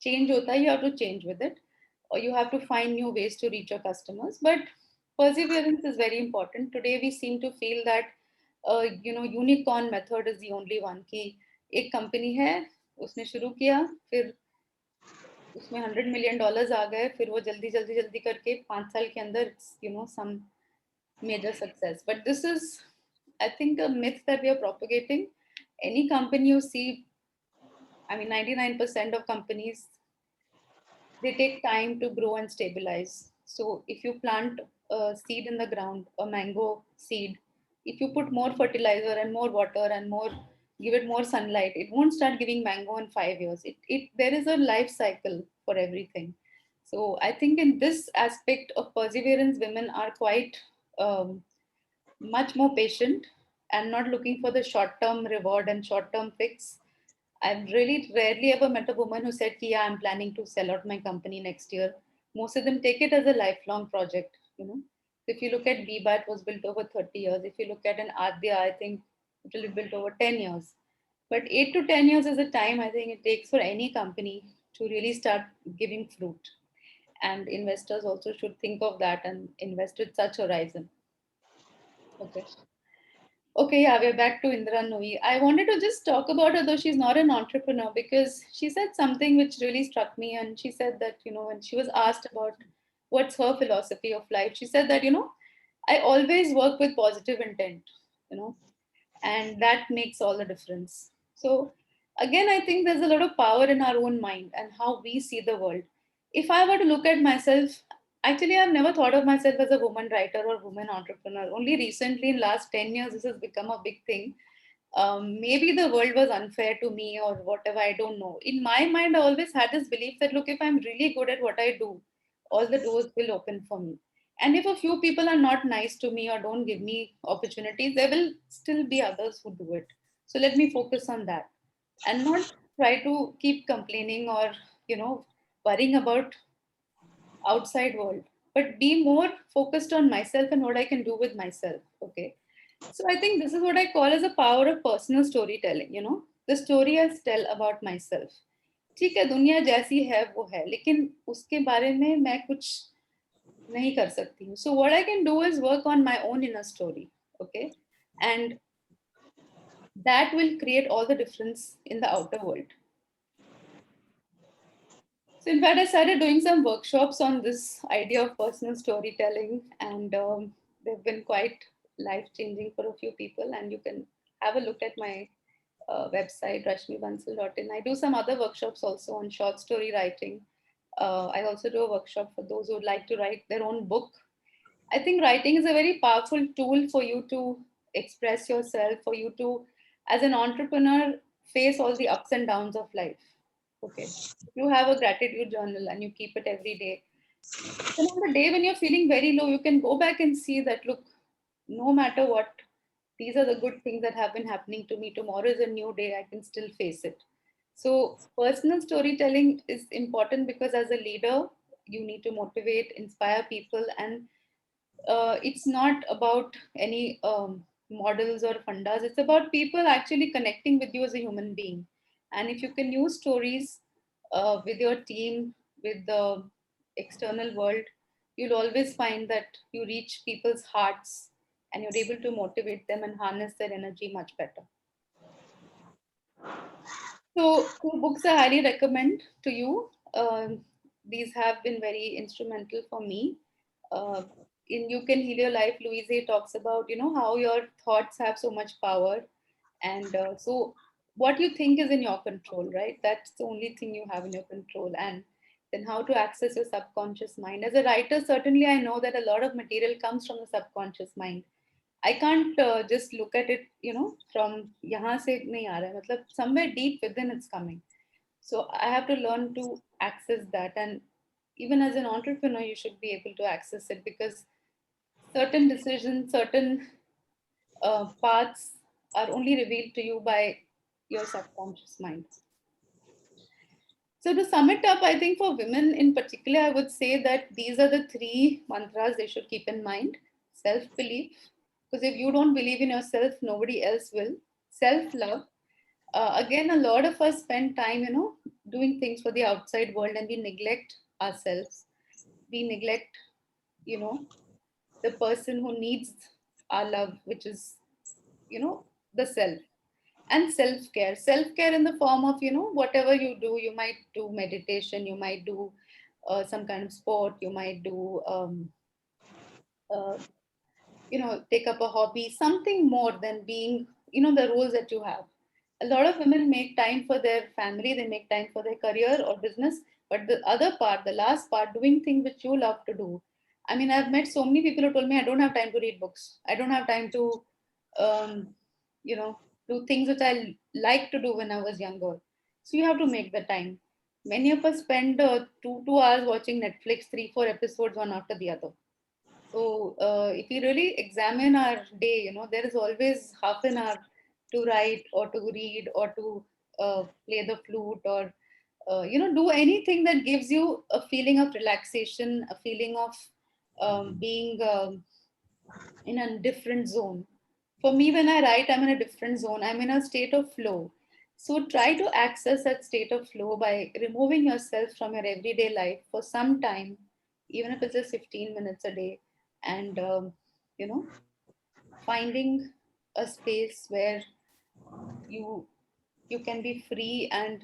change होता है, you have to change with it, or you have to find new ways to reach your customers. But perseverance is very important. Today, we seem to feel that, unicorn method is the only one. कि एक company है, उसने शुरू किया, फिर उसमें $100 million आ गए, फिर वो जल्दी जल्दी जल्दी करके 5 साल के अंदर, some major success. But this is, I think, a myth that we are propagating. Any company you see, I mean, 99% of companies, they take time to grow and stabilize. So if you plant a seed in the ground, a mango seed, if you put more fertilizer and more water and more, give it more sunlight, it won't start giving mango in 5 years. There is a life cycle for everything. So I think in this aspect of perseverance, women are quite much more patient and not looking for the short-term reward and short-term fix. I've really rarely ever met a woman who said, yeah, I'm planning to sell out my company next year. Most of them take it as a lifelong project. If you look at Biba, it was built over 30 years. If you look at an Adya, I think it will be built over 10 years. But 8 to 10 years is the time I think it takes for any company to really start giving fruit. And investors also should think of that and invest with such horizon. Okay. Okay, yeah, we're back to Indra Nooyi. I wanted to just talk about her, though she's not an entrepreneur, because she said something which really struck me. And she said that, when she was asked about what's her philosophy of life, she said that, I always work with positive intent. You know, And that makes all the difference. So again, I think there's a lot of power in our own mind and how we see the world. If I were to look at myself, actually I've never thought of myself as a woman writer or woman entrepreneur. Only recently in last 10 years this has become a big thing. Maybe the world was unfair to me or whatever, I don't know. In my mind, I always had this belief that look, if I'm really good at what I do, all the doors will open for me. And if a few people are not nice to me or don't give me opportunities, there will still be others who do it. So let me focus on that and not try to keep complaining or, worrying about outside world, but be more focused on myself and what I can do with myself. Okay. So I think this is what I call as a power of personal storytelling, the story I tell about myself. ठीक है, दुनिया जैसी है वो है, लेकिन उसके बारे में मैं कुछ नहीं कर सकती हूँ. So what I can do is work on my own inner story, okay, and that will create all the difference in the outer world. So in fact, I started doing some workshops on this idea of personal storytelling, and they've been quite life-changing for a few people. And you can have a look at my website, rashmibansal.in. I do some other workshops also on short story writing. I also do a workshop for those who would like to write their own book. I think writing is a very powerful tool for you to express yourself, for you to, as an entrepreneur, face all the ups and downs of life. Okay. If you have a gratitude journal and you keep it every day, then on the day when you're feeling very low, you can go back and see that, look, no matter what, these are the good things that have been happening to me. Tomorrow is a new day. I can still face it. So personal storytelling is important because as a leader, you need to motivate, inspire people, and it's not about any models or fundas. It's about people actually connecting with you as a human being. And if you can use stories with your team, with the external world, you'll always find that you reach people's hearts and you're able to motivate them and harness their energy much better. So, two books I highly recommend to you. These have been very instrumental for me. In You Can Heal Your Life, Louise Hay talks about, how your thoughts have so much power. And so what you think is in your control, right? That's the only thing you have in your control. And then how to access your subconscious mind. As a writer, certainly I know that a lot of material comes from the subconscious mind. I can't just look at it, from yahan se nahi aa raha hai. Matlab, somewhere deep within it's coming. So I have to learn to access that. And even as an entrepreneur, you should be able to access it because certain decisions, certain paths are only revealed to you by your subconscious mind. So to sum it up, I think for women in particular, I would say that these are the three mantras they should keep in mind. Self-belief, because if you don't believe in yourself, nobody else will. Self-love. Again, a lot of us spend time, doing things for the outside world and we neglect ourselves. We neglect, the person who needs our love, which is, the self. And self-care. Self-care in the form of, whatever you do, you might do meditation, you might do some kind of sport, you might do, uh, take up a hobby, something more than being, the roles that you have. A lot of women make time for their family, they make time for their career or business, but the other part, the last part, doing things which you love to do. I mean, I've met so many people who told me, I don't have time to read books. I don't have time to, um, do things which I like to do when I was younger. So you have to make the time. Many of us spend 2 hours watching Netflix, 3, 4 episodes one after the other. So if we really examine our day, there is always half an hour to write or to read or to play the flute or, do anything that gives you a feeling of relaxation, a feeling of being in a different zone. For me, when I write, I'm in a different zone. I'm in a state of flow. So try to access that state of flow by removing yourself from your everyday life for some time, even if it's just 15 minutes a day, and you know, finding a space where you you can be free and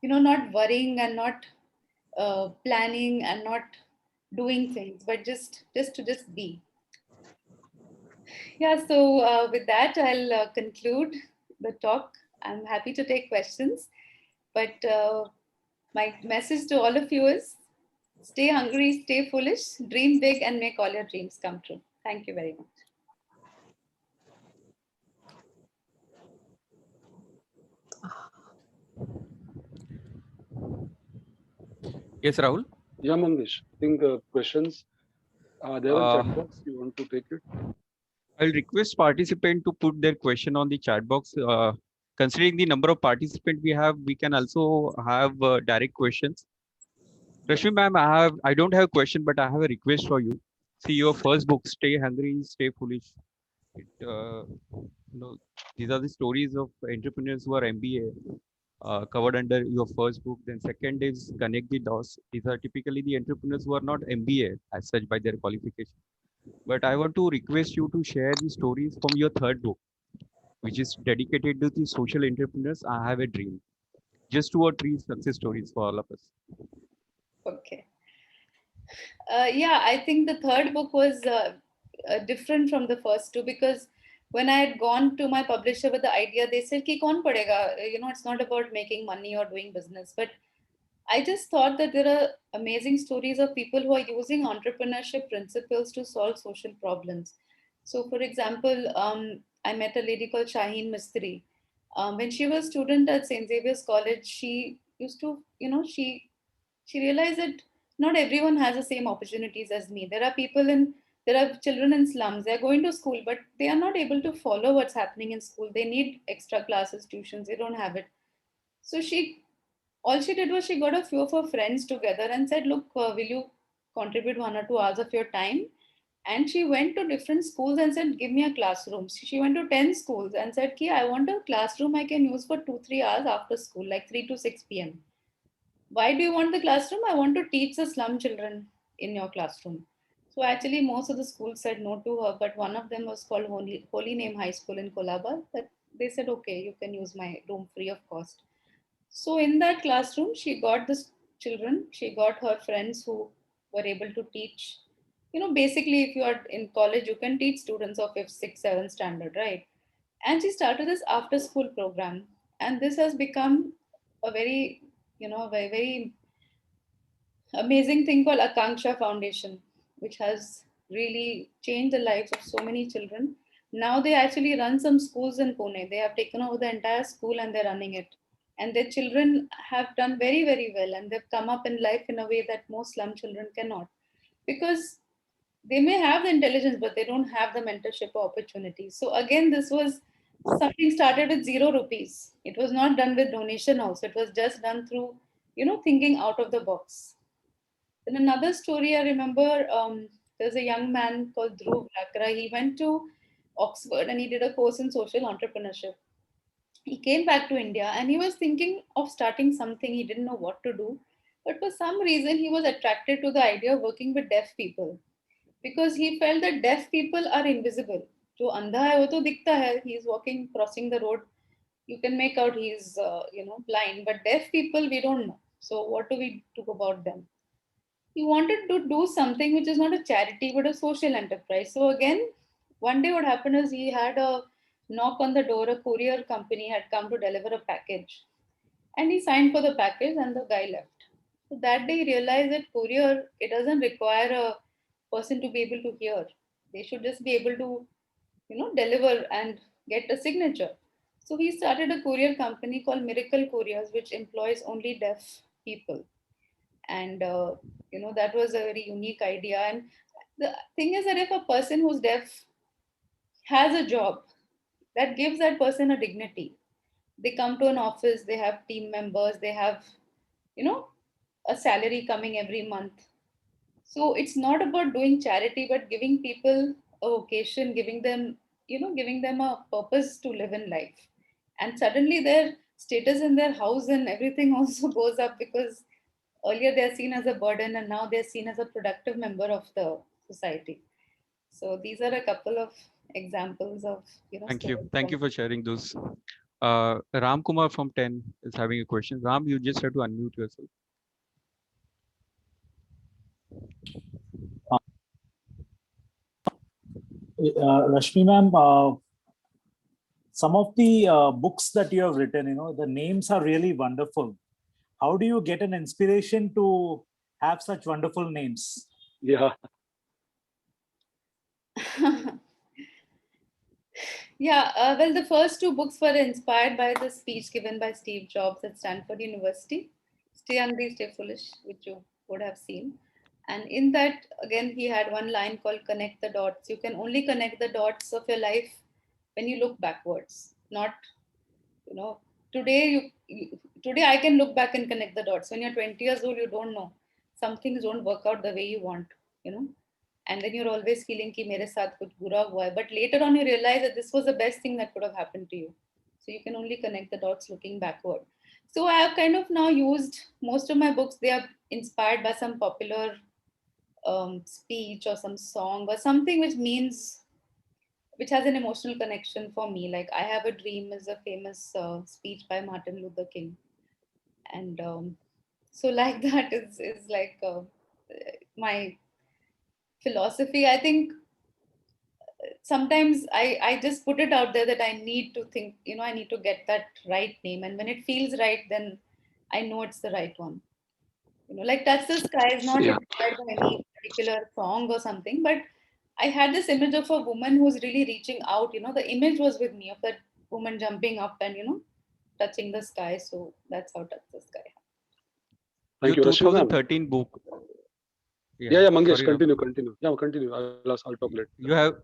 not worrying and not planning and not doing things, but just to just be. Yeah, so with that, I'll conclude the talk. I'm happy to take questions, but my message to all of you is stay hungry, stay foolish, dream big, and make all your dreams come true. Thank you very much. Yes, Rahul. Yeah, Mangesh. I think questions are there on chat box. You want to take it? I'll request participant to put their question on the chat box. Considering the number of participants we have, we can also have direct questions. Rashmi ma'am, I don't have a question, but I have a request for you. See your first book, Stay Hungry, Stay Foolish. These are the stories of entrepreneurs who are MBA covered under your first book. Then second is Connect the Dots. These are typically the entrepreneurs who are not MBA as such by their qualification. But I want to request you to share the stories from your third book, which is dedicated to the social entrepreneurs. I have a dream. Just 2 or 3 success stories for all of us. Okay. Yeah, I think the third book was different from the first two because when I had gone to my publisher with the idea, they said, "Ki kaun padega?" It's not about making money or doing business. But I just thought that there are amazing stories of people who are using entrepreneurship principles to solve social problems. So, for example, I met a lady called Shaheen Mistri. When she was a student at St. Xavier's College, she used to, she realized that not everyone has the same opportunities as me. There are children in slums. They're going to school, but they are not able to follow what's happening in school. They need extra classes, tuitions. They don't have it. So all she did was she got a few of her friends together and said, "Look, will you contribute 1 or 2 hours of your time?" And she went to different schools and said, "Give me a classroom." She went to 10 schools and said, "Ki, I want a classroom I can use for 2-3 hours after school, like 3 to 6 p.m. Why do you want the classroom? I want to teach the slum children in your classroom." So actually, most of the schools said no to her, but one of them was called Holy Name High School in Kolaba. That they said, "Okay, you can use my room free of cost." So in that classroom, she got the children, she got her friends who were able to teach. Basically, if you are in college, you can teach students of 5th, 6th, 7th standard, right? And she started this after school program. And this has become a very amazing thing called Akanksha Foundation, which has really changed the lives of so many children. Now they actually run some schools in Pune. They have taken over the entire school and they're running it. And their children have done very, very well, and they've come up in life in a way that most slum children cannot. Because they may have the intelligence, but they don't have the mentorship opportunities. So again, this was something started with 0 rupees. It was not done with donation also. It was just done through, thinking out of the box. Then another story I remember, there's a young man called Dhruv Lakra. He went to Oxford and he did a course in social entrepreneurship. He came back to India and he was thinking of starting something. He didn't know what to do. But for some reason, he was attracted to the idea of working with deaf people because he felt that deaf people are invisible. जो अंधा है वो तो दिखता है. He's walking, crossing the road. You can make out he's blind, but deaf people we don't know. So what do we do about them? He wanted to do something which is not a charity but a social enterprise. So again, one day what happened is he had a knock on the door. A courier company had come to deliver a package, and he signed for the package, and the guy left. So that day he realized that courier, it doesn't require a person to be able to hear. They should just be able to deliver and get a signature. So he started a courier company called Miracle Couriers, which employs only deaf people. And that was a very unique idea. And the thing is that if a person who's deaf has a job, that gives that person a dignity. They come to an office, they have team members, they have you know a salary coming every month. So it's not about doing charity but giving people a vocation, giving them a purpose to live in life. And suddenly their status in their house and everything also goes up, because earlier they're seen as a burden and now they're seen as a productive member of the society. So these are a couple of examples of Thank you. stories Thank from. you for sharing those. Ram Kumar from 10 is having a question. Ram, you just have to unmute yourself. Rashmi ma'am, some of the books that you have written, the names are really wonderful. How do you get an inspiration to have such wonderful names? Yeah. Yeah, well, the first two books were inspired by the speech given by Steve Jobs at Stanford University, Stay Hungry, Stay Foolish, which you would have seen. And in that, again, he had one line called Connect the Dots. You can only connect the dots of your life when you look backwards, not, today I can look back and connect the dots. When you're 20 years old, you don't know. Some things don't work out the way you want, and then you're always feeling ki mere saath kuch bura hua hai. But later on you realize that this was the best thing that could have happened to you. So you can only connect the dots looking backward. So I have kind of now used most of my books, they are inspired by some popular speech or some song or something which has an emotional connection for me. Like I Have a Dream is a famous speech by Martin Luther King. And so like that is like my philosophy. I think sometimes I just put it out there that I need to think, I need to get that right name. And when it feels right, then I know it's the right one. Like Touch the Sky is not inspired by any particular song or something, but I had this image of a woman who's really reaching out, the image was with me of that woman jumping up and, touching the sky. So that's how Touch the Sky. Thank Your you, Rashmi ma'am. 2013 book. Yeah, Mangesh, sorry, continue. Yeah, continue. I'll talk later. You have,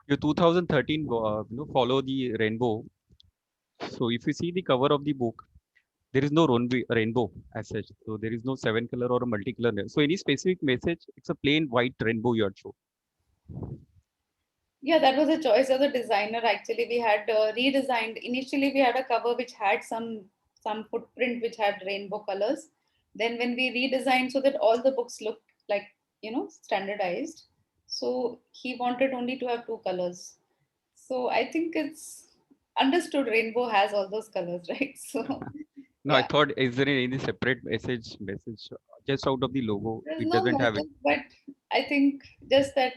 your 2013, Follow the Rainbow. So if you see the cover of the book, there is no rainbow as such. So there is no 7-color or a multicolor. So any specific message, it's a plain white rainbow you had shown. Yeah, that was a choice of the designer. Actually, we had redesigned. Initially, we had a cover which had some footprint which had rainbow colors. Then, when we redesigned so that all the books looked like standardized, so he wanted only to have two colors. So I think it's understood. Rainbow has all those colors, right? So No, I thought, is there any separate message just out of the logo? there's It no doesn't have it. message, but I think just that.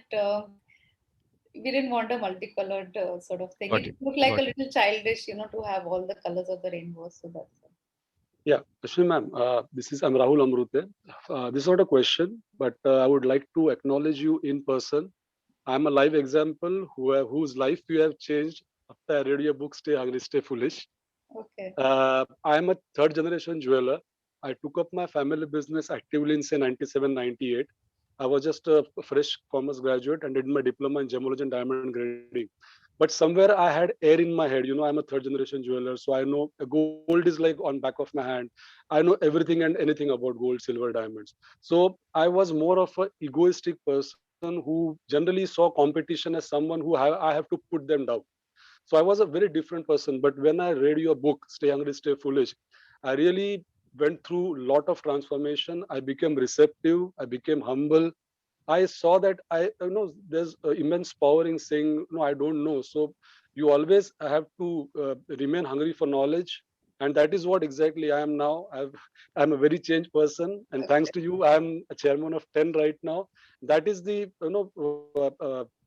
We didn't want a multicolored sort of thing. Got It it. looked like Got a little childish, to have all the colors of the rainbow. So that's it. Yeah, Rashmi ma'am, I'm Rahul Amrute. This is not a question, but I would like to acknowledge you in person. I'm a live example whose life you have changed after I read your book, Stay Hungry, Stay Foolish. Okay. I'm a third generation jeweler. I took up my family business actively in say 97, 98. I was just a fresh commerce graduate and did my diploma in gemology and diamond grading. But somewhere I had air in my head. I'm a third generation jeweler, so I know gold is like on back of my hand. I know everything and anything about gold, silver, diamonds. So I was more of an egoistic person who generally saw competition as someone who I have to put them down. So I was a very different person. But when I read your book, Stay Hungry, Stay Foolish, I really went through a lot of transformation. I became receptive. I became humble. I saw that there's immense power in saying no, I don't know. So you always have to remain hungry for knowledge, and that is what exactly I am now. I'm a very changed person, and thanks to you, I'm a chairman of 10 right now. That is the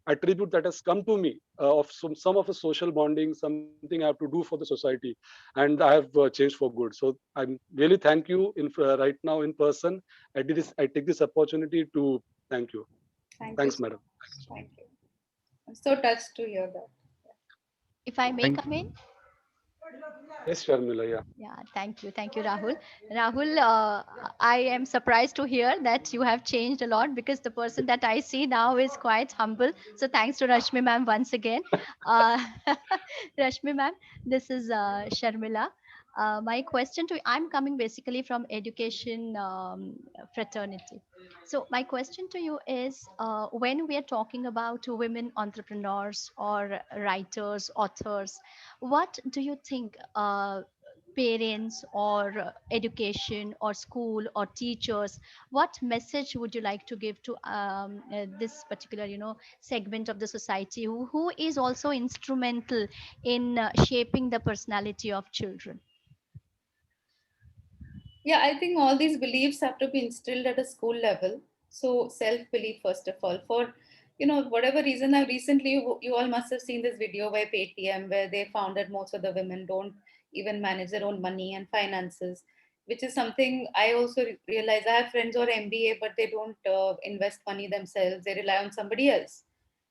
attribute that has come to me of some of a social bonding, something I have to do for the society, and I have changed for good. So I'm really thank you in right now in person. I take this opportunity to thank you. Thanks, you. madam. Thank you. I'm so touched to hear that. If I may come in. Yes, Sharmila, yeah. Yeah, thank you. Thank you, Rahul. Rahul, I am surprised to hear that you have changed a lot because the person that I see now is quite humble. So thanks to Rashmi ma'am once again. Uh, Rashmi ma'am, this is Sharmila. My question to you, I'm coming basically from education fraternity. So my question to you is, when we are talking about women entrepreneurs or writers, authors, what do you think parents or education or school or teachers, what message would you like to give to this particular segment of the society who is also instrumental in shaping the personality of children? Yeah, I think all these beliefs have to be instilled at a school level. So self-belief, first of all, for whatever reason, I recently, you all must have seen this video by Paytm where they found that most of the women don't even manage their own money and finances, which is something I also realize. I have friends who are MBA, but they don't invest money themselves. They rely on somebody else.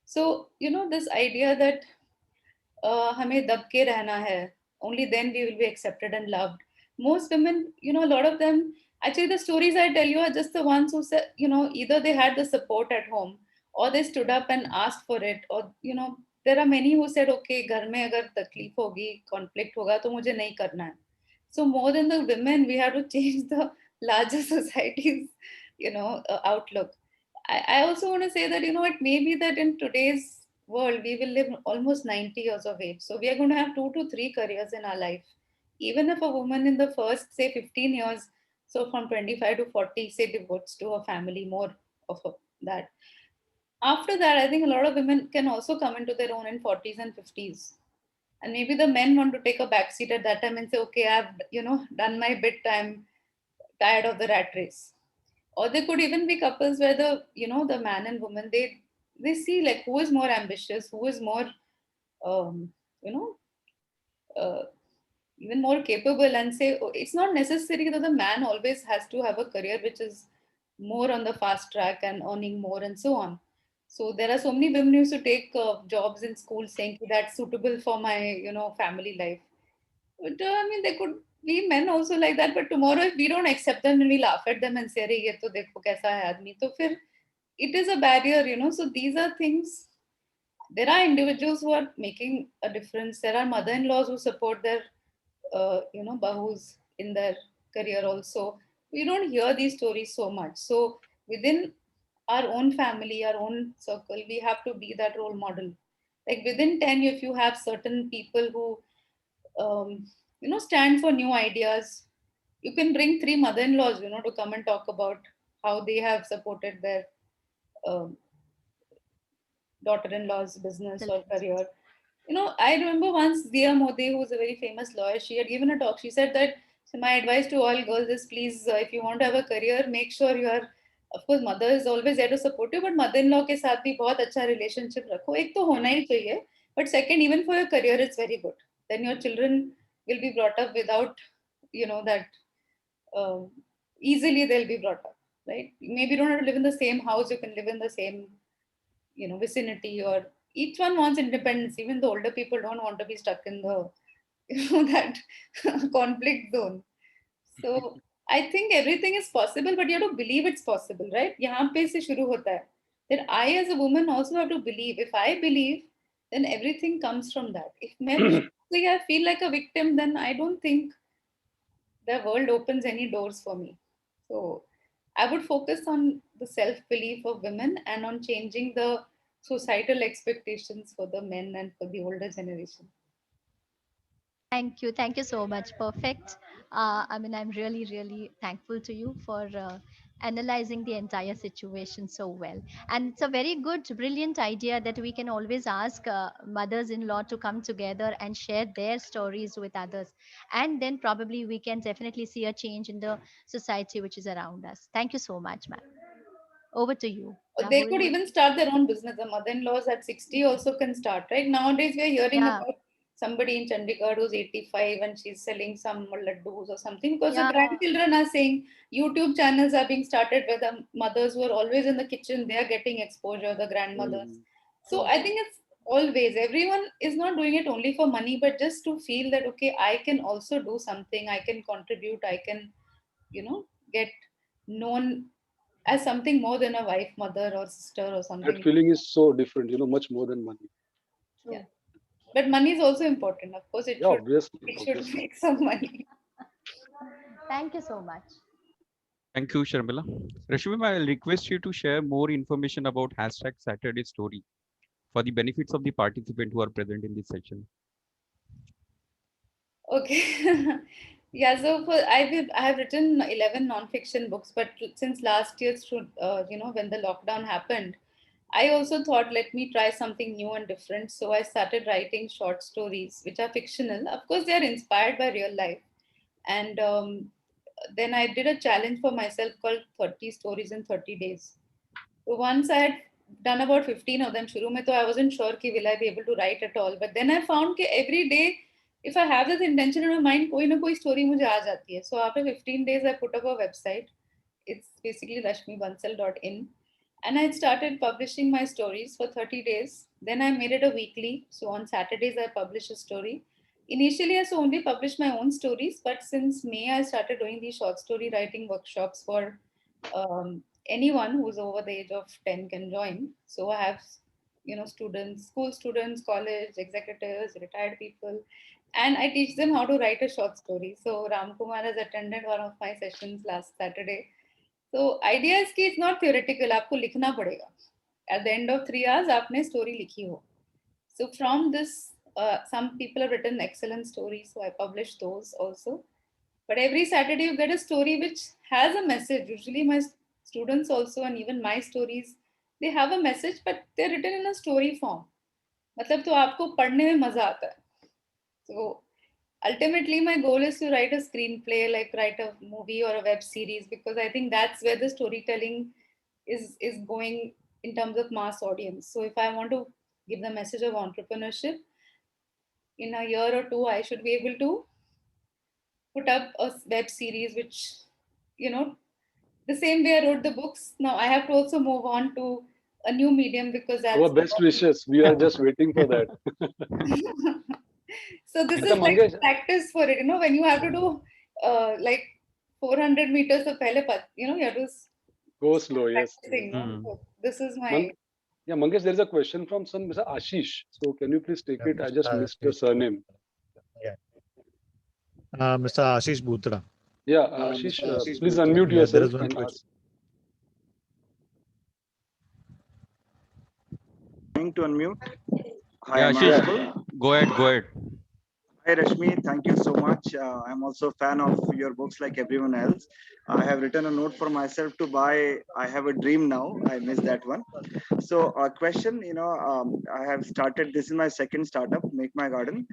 So, this idea that हमें दब के रहना है, only then we will be accepted and loved. Most women, a lot of them, actually the stories I tell you are just the ones who said, either they had the support at home or they stood up and asked for it, or there are many who said, okay, घर में अगर तकलीफ होगी, conflict होगा तो मुझे नहीं करना है. So more than the women, we have to change the larger society's outlook. I also want to say that it may be that in today's world we will live almost 90 years of age, so we are going to have 2 to 3 careers in our life. Even if a woman in the first, say, 15 years, so from 25 to 40, say, devotes to her family, more of that, after that I think a lot of women can also come into their own in 40s and 50s, and maybe the men want to take a back seat at that time and say, okay, I've done my bit, I'm tired of the rat race. Or there could even be couples where the man and woman, they see like who is more ambitious, who is more you know uh, even more capable, and say, oh, it's not necessary that the man always has to have a career which is more on the fast track and earning more and so on. So there are so many women who used to take jobs in school saying that's suitable for my family life. But I mean, there could be men also like that. But tomorrow, if we don't accept them and we laugh at them and say, "Arey, ye to dekho kaisa hai aadmi," तो फिर it is a barrier. So these are things. There are individuals who are making a difference. There are mother-in-laws who support their, bahus in their career also. We don't hear these stories so much. So within our own family, our own circle, we have to be that role model. Like within 10, if you have certain people who stand for new ideas. You can bring 3 mother-in-laws, to come and talk about how they have supported their um, daughter-in-law's business or career. I remember once Zia Modi, who's a very famous lawyer, she had given a talk. She said that, so my advice to all girls is, please, if you want to have a career, make sure you are, of course, mother is always there to support you, but mother-in-law के साथ भी बहुत अच्छा relationship रखो. एक तो होना ही चाहिए, but second, even for your career, it's very good. Then your children will be brought up without, that easily they'll be brought up, right? Maybe you don't have to live in the same house. You can live in the same, vicinity, or each one wants independence. Even the older people don't want to be stuck in the that conflict zone. So I think everything is possible, but you have to believe it's possible, right? यहाँ पे से शुरू होता है. Then I, as a woman, also have to believe. If I believe, then everything comes from that. If I feel like a victim, then I don't think the world opens any doors for me. So I would focus on the self belief of women and on changing the societal expectations for the men and for the older generation. Thank you. Thank you so much. Perfect. I mean, I'm really, really thankful to you for analyzing the entire situation so well. And it's a very good, brilliant idea that we can always ask mothers in law to come together and share their stories with others. And then probably we can definitely see a change in the society which is around us. Thank you so much, ma'am. Over to you. They Rahul. could even start their own business. The mother-in-laws at 60 also can start, right? Nowadays, we are hearing Yeah. about somebody in Chandigarh who's 85 and she's selling some laddus or something, because Yeah. the grandchildren are saying YouTube channels are being started where the mothers who are always in the kitchen, they are getting exposure, the grandmothers. So I think it's always, everyone is not doing it only for money, but just to feel that, okay, I can also do something, I can contribute, I can, get known as something more than a wife, mother, or sister, or something. That feeling is so different, much more than money. Yeah, but money is also important. Of course, Yeah, obviously. should make some money. Thank you so much. Thank you, Sharmila. Rashmi, I'll request you to share more information about hashtag Saturday Story for the benefits of the participants who are present in this session. Okay. Yeah, so I have written 11 non-fiction books, but since last year, when the lockdown happened, I also thought, let me try something new and different. So I started writing short stories, which are fictional. Of course, they are inspired by real life. And then I did a challenge for myself called 30 Stories in 30 Days. So once I had done about 15 of them. Shuru mein to I wasn't sure ki will I be able to write at all. But then I found that every day, if I have this intention in my mind, koi na koi story mujhe aa jati hai. So after 15 days, I put up a website. It's basically rashmibansal.in. And I started publishing my stories for 30 days. Then I made it a weekly. So on Saturdays, I publish a story. Initially, I used to only publish my own stories, but since May, I started doing these short story writing workshops for anyone who's over the age of 10 can join. So I have, students, school students, college executives, retired people, and I teach them how to write a short story. So Ram Kumar has attended one of my sessions last Saturday. So idea is कि it's not theoretical, आपको लिखना पड़ेगा. At the end of 3 hours, आपने story लिखी हो. So from this, some people have written excellent stories, so I publish those also. But every Saturday you get a story which has a message. Usually my students also, and even my stories, they have a message, but they're written in a story form. मतलब तो आपको पढ़ने में मजा आता है. So ultimately my goal is to write a screenplay, like write a movie or a web series, because I think that's where the storytelling is going in terms of mass audience. So if I want to give the message of entrepreneurship, in a year or two, I should be able to put up a web series which, the same way I wrote the books. Now I have to also move on to a new medium because Our that's best wishes. We are just waiting for that. so this Mr. is like Mangesh, practice for it. When you have to do like 400 meters of pehle you have to go slow. Yes. practicing. So this is my Man, yeah, Mangesh, there is a question from some Mr. Ashish. So can you please take it? I just missed your surname. Yeah. Mr. Ashish Bhutra. Yeah, Ashish, please unmute Yeah, there is yourself one and question. ask. Trying to unmute. Hi, Yeah, am I Ashish, audible? go ahead, go ahead. Hi, Rashmi. Thank you so much. I'm also a fan of your books like everyone else. I have written a note for myself to buy. I have a dream now. I missed that one. So, a question, I have started, this is my second startup, Make My Garden,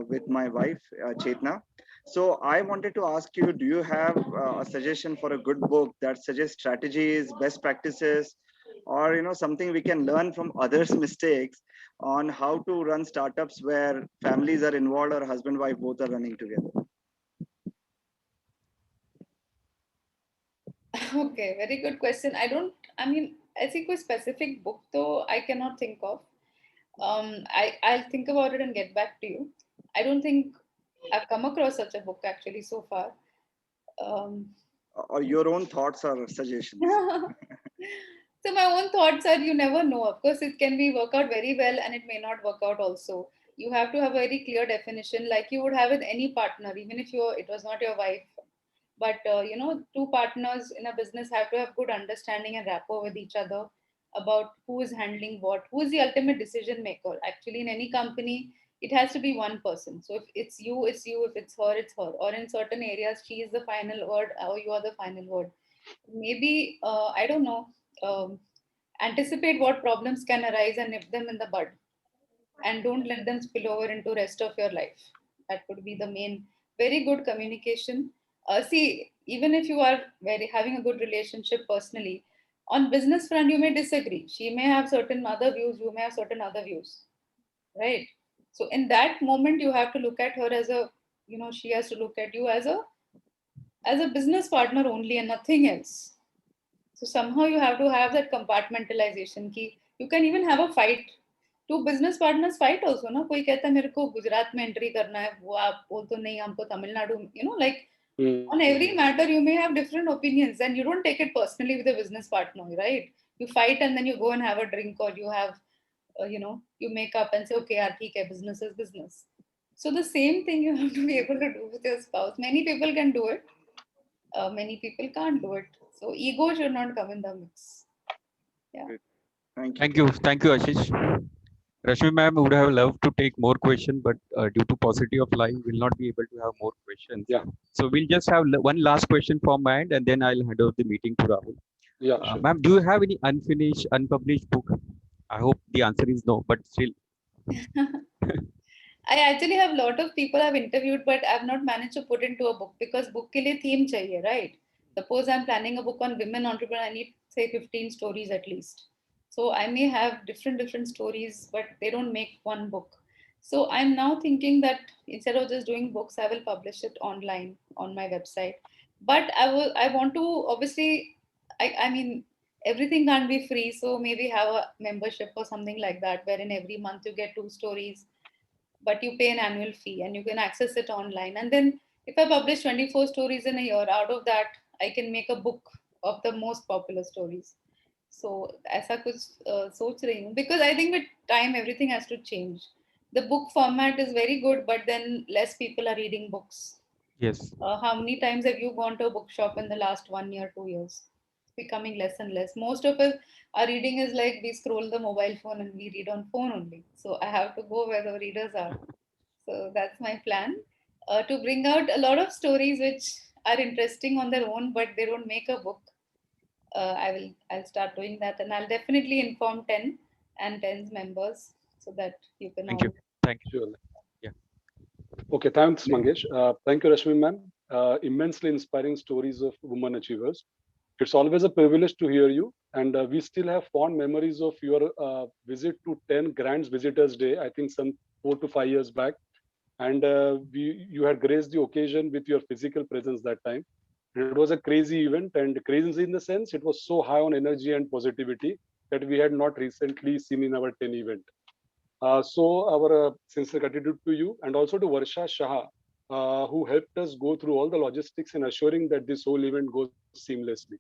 with my wife, Chetna. So, I wanted to ask you, do you have a suggestion for a good book that suggests strategies, best practices, or something we can learn from others' mistakes on how to run startups where families are involved or husband wife both are running together? okay. Very good question. I think a specific book though I cannot think of. I'll think about it and get back to you. I don't think I've come across such a book actually so far. Or your own thoughts or suggestions? So my own thoughts are you never know. Of course, it can be work out very well and it may not work out also. You have to have a very clear definition, like you would have with any partner, even if it was not your wife. But two partners in a business have to have good understanding and rapport with each other about who is handling what, who is the ultimate decision maker. Actually, in any company, it has to be one person. So if it's you, it's you. If it's her, it's her. Or in certain areas, she is the final word, or you are the final word. Maybe I don't know. Anticipate what problems can arise and nip them in the bud, and don't let them spill over into rest of your life. That would be the main. Very good communication. See, even if you are very having a good relationship personally, on business front you may disagree. She may have certain other views, you may have certain other views, right? So in that moment you have to look at her as a, she has to look at you as a business partner only and nothing else. So somehow you have to have that compartmentalization. Ki you can even have a fight. Two business partners fight also, ना कोई कहता है मेरे को गुजरात में entry करना है, वो आप बोल तो नहीं हमको Tamil Nadu, like on every matter you may have different opinions and you don't take it personally with a business partner, right? You fight and then you go and have a drink, or you have you make up and say okay yaar theek hai, business is business. So the same thing you have to be able to do with your spouse. Many people can do it, many people can't do it. So ego should not come in the mix. Yeah. Thank you. Thank you, Ashish. Rashmi ma'am would have loved to take more questions, but due to paucity of life, will not be able to have more questions. Yeah. So we'll just have one last question from my end, and then I'll hand over the meeting to Rahul. Yeah, sure. Ma'am, do you have any unfinished, unpublished book? I hope the answer is no, but still. I actually have a lot of people I've interviewed, but I've not managed to put into a book because book ke liye theme chahiye, right? Suppose I'm planning a book on women entrepreneurs, I need say 15 stories at least. So I may have different stories, but they don't make one book. So I'm now thinking that instead of just doing books, I will publish it online on my website. But I want to obviously, I mean, everything can't be free. So maybe have a membership or something like that, wherein every month you get 2 stories, but you pay an annual fee and you can access it online. And then if I publish 24 stories in a year, out of that, I can make a book of the most popular stories. So ऐसा कुछ सोच रही हूँ, because I think with time everything has to change. The book format is very good, but then less people are reading books. Yes. How many times have you gone to a bookshop in the last 1 year, 2 years? It's becoming less and less. Most of us, our reading is like we scroll the mobile phone and we read on phone only. So I have to go where the readers are. So that's my plan, to bring out a lot of stories which are interesting on their own, but they don't make a book. I'll start doing that, and I'll definitely inform 10 and 10's members so that you can Thank all. you. Thank you. Sure. Yeah. Okay, thanks, Mangesh. Thank you, Rashmi ma'am. Immensely inspiring stories of women achievers. It's always a privilege to hear you, and we still have fond memories of your visit to 10 Grants Visitors Day, I think some 4 to 5 years back. And you had graced the occasion with your physical presence that time. And it was a crazy event, and crazy in the sense it was so high on energy and positivity that we had not recently seen in our 10 event. So our sincere gratitude to you and also to Varsha Shah, who helped us go through all the logistics and assuring that this whole event goes seamlessly.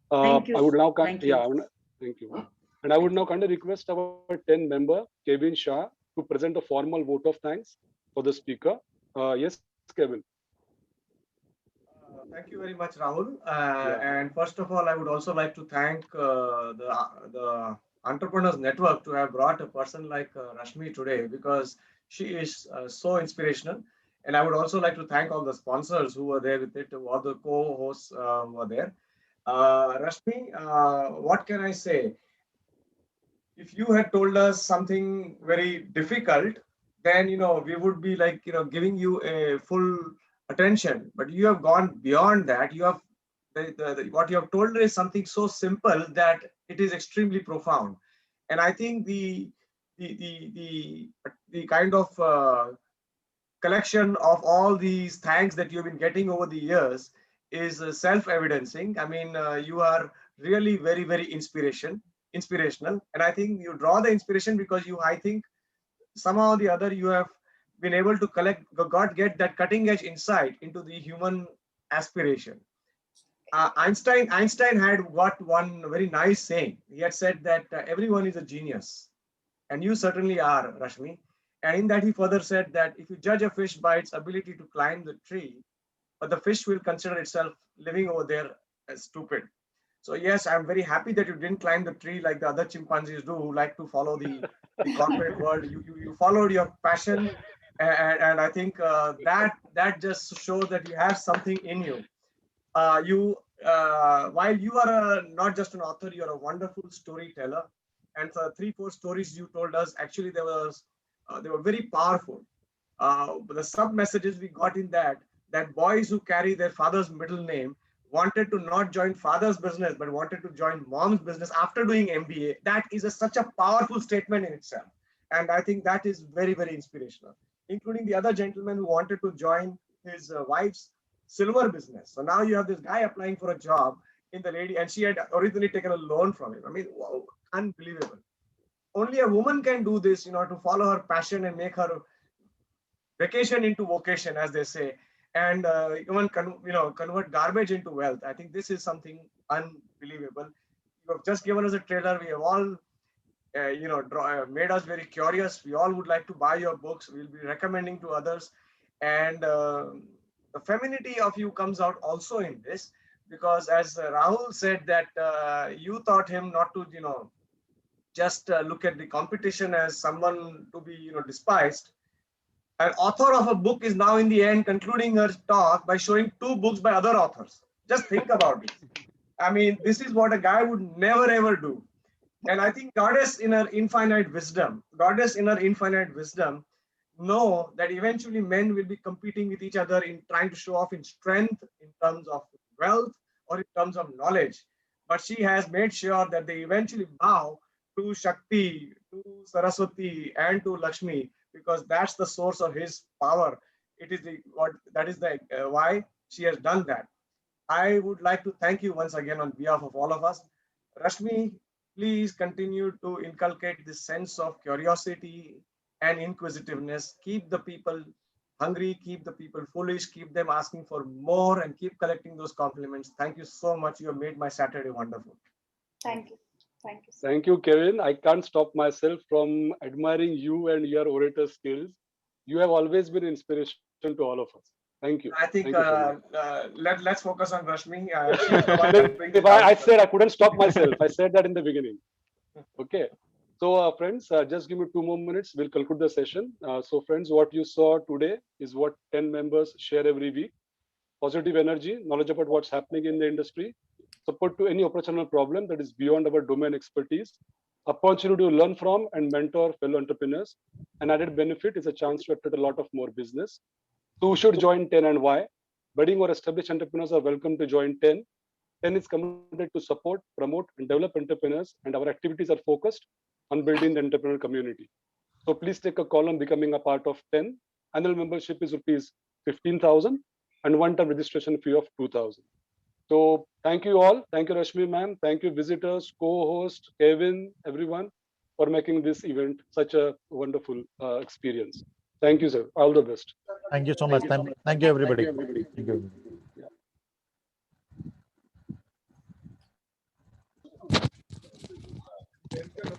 Thank I you. would now, Thank you. thank you. And I would now kindly request our 10 member, Kevin Shah, to present a formal vote of thanks for the speaker. Yes, Kevin. Thank you very much, Rahul. Yeah. And first of all, I would also like to thank the Entrepreneurs Network to have brought a person like Rashmi today, because she is so inspirational. And I would also like to thank all the sponsors who were there with it, all the co-hosts were there. Rashmi, what can I say? If you had told us something very difficult, then we would be like giving you a full attention. But you have gone beyond that. You have what you have told is something so simple that it is extremely profound. And I think the kind of collection of all these thanks that you've been getting over the years is self-evidencing. I mean, you are really very inspirational, and I think you draw the inspiration because I think somehow or the other you have been able to get that cutting edge insight into the human aspiration. Einstein had got one very nice saying. He had said that everyone is a genius, and you certainly are, Rashmi. And in that, he further said that if you judge a fish by its ability to climb the tree, but the fish will consider itself living over there as stupid. So yes, I'm very happy that you didn't climb the tree like the other chimpanzees do, who like to follow the corporate world. You followed your passion, and I think that just shows that you have something in you. While you are not just an author, you are a wonderful storyteller. And the 3-4 stories you told us, actually they were very powerful. The sub messages we got in that boys who carry their father's middle name wanted to not join father's business, but wanted to join mom's business after doing MBA. That is such a powerful statement in itself. And I think that is very inspirational, including the other gentleman who wanted to join his wife's silver business. So now you have this guy applying for a job in the lady, and she had originally taken a loan from him. I mean, wow, unbelievable. Only a woman can do this, to follow her passion and make her vacation into vocation, as they say, and even convert garbage into wealth. I think this is something unbelievable. You have just given us a trailer. We have all made us very curious. We all would like to buy your books. We'll be recommending to others, and the femininity of you comes out also in this, because as Rahul said that you taught him not to just look at the competition as someone to be despised. An author of a book is now in the end concluding her talk by showing 2 books by other authors. Just think about it. I mean, this is what a guy would never ever do. And I think goddess in her infinite wisdom know that eventually men will be competing with each other in trying to show off in strength, in terms of wealth, or in terms of knowledge. But she has made sure that they eventually bow to Shakti, to Saraswati, and to Lakshmi, because that's the source of his power. It is the what that is the why she has done that. I would like to thank you once again on behalf of all of us. Rashmi, please continue to inculcate this sense of curiosity and inquisitiveness. Keep the people hungry, keep the people foolish, keep them asking for more, and keep collecting those compliments. Thank you so much. You have made my Saturday wonderful. Thank you. Thank you. Thank you, Kevin. I can't stop myself from admiring you and your orator skills. You have always been inspiration to all of us. Thank you. I think Thank you so let's focus on Rashmi. much. I said I couldn't stop myself. I said that in the beginning. Okay. So, friends, just give me 2 more minutes. We'll conclude the session. So, friends, what you saw today is what 10 members share every week. Positive energy, knowledge about what's happening in the industry, support to any operational problem that is beyond our domain expertise, opportunity to learn from and mentor fellow entrepreneurs. An added benefit is a chance to attract a lot of more business. So, who should join 10 and why? Budding or established entrepreneurs are welcome to join 10. 10 is committed to support, promote, and develop entrepreneurs, and our activities are focused on building the entrepreneur community. So please take a call on becoming a part of 10. Annual membership is rupees 15,000 and one-time registration fee of 2,000. So thank you all. Thank you, Rashmi ma'am. Thank you, visitors, co-host, Kevin, everyone, for making this event such a wonderful experience. Thank you, sir. All the best. Thank you so much. Thank you, everybody. Thank you. Yeah.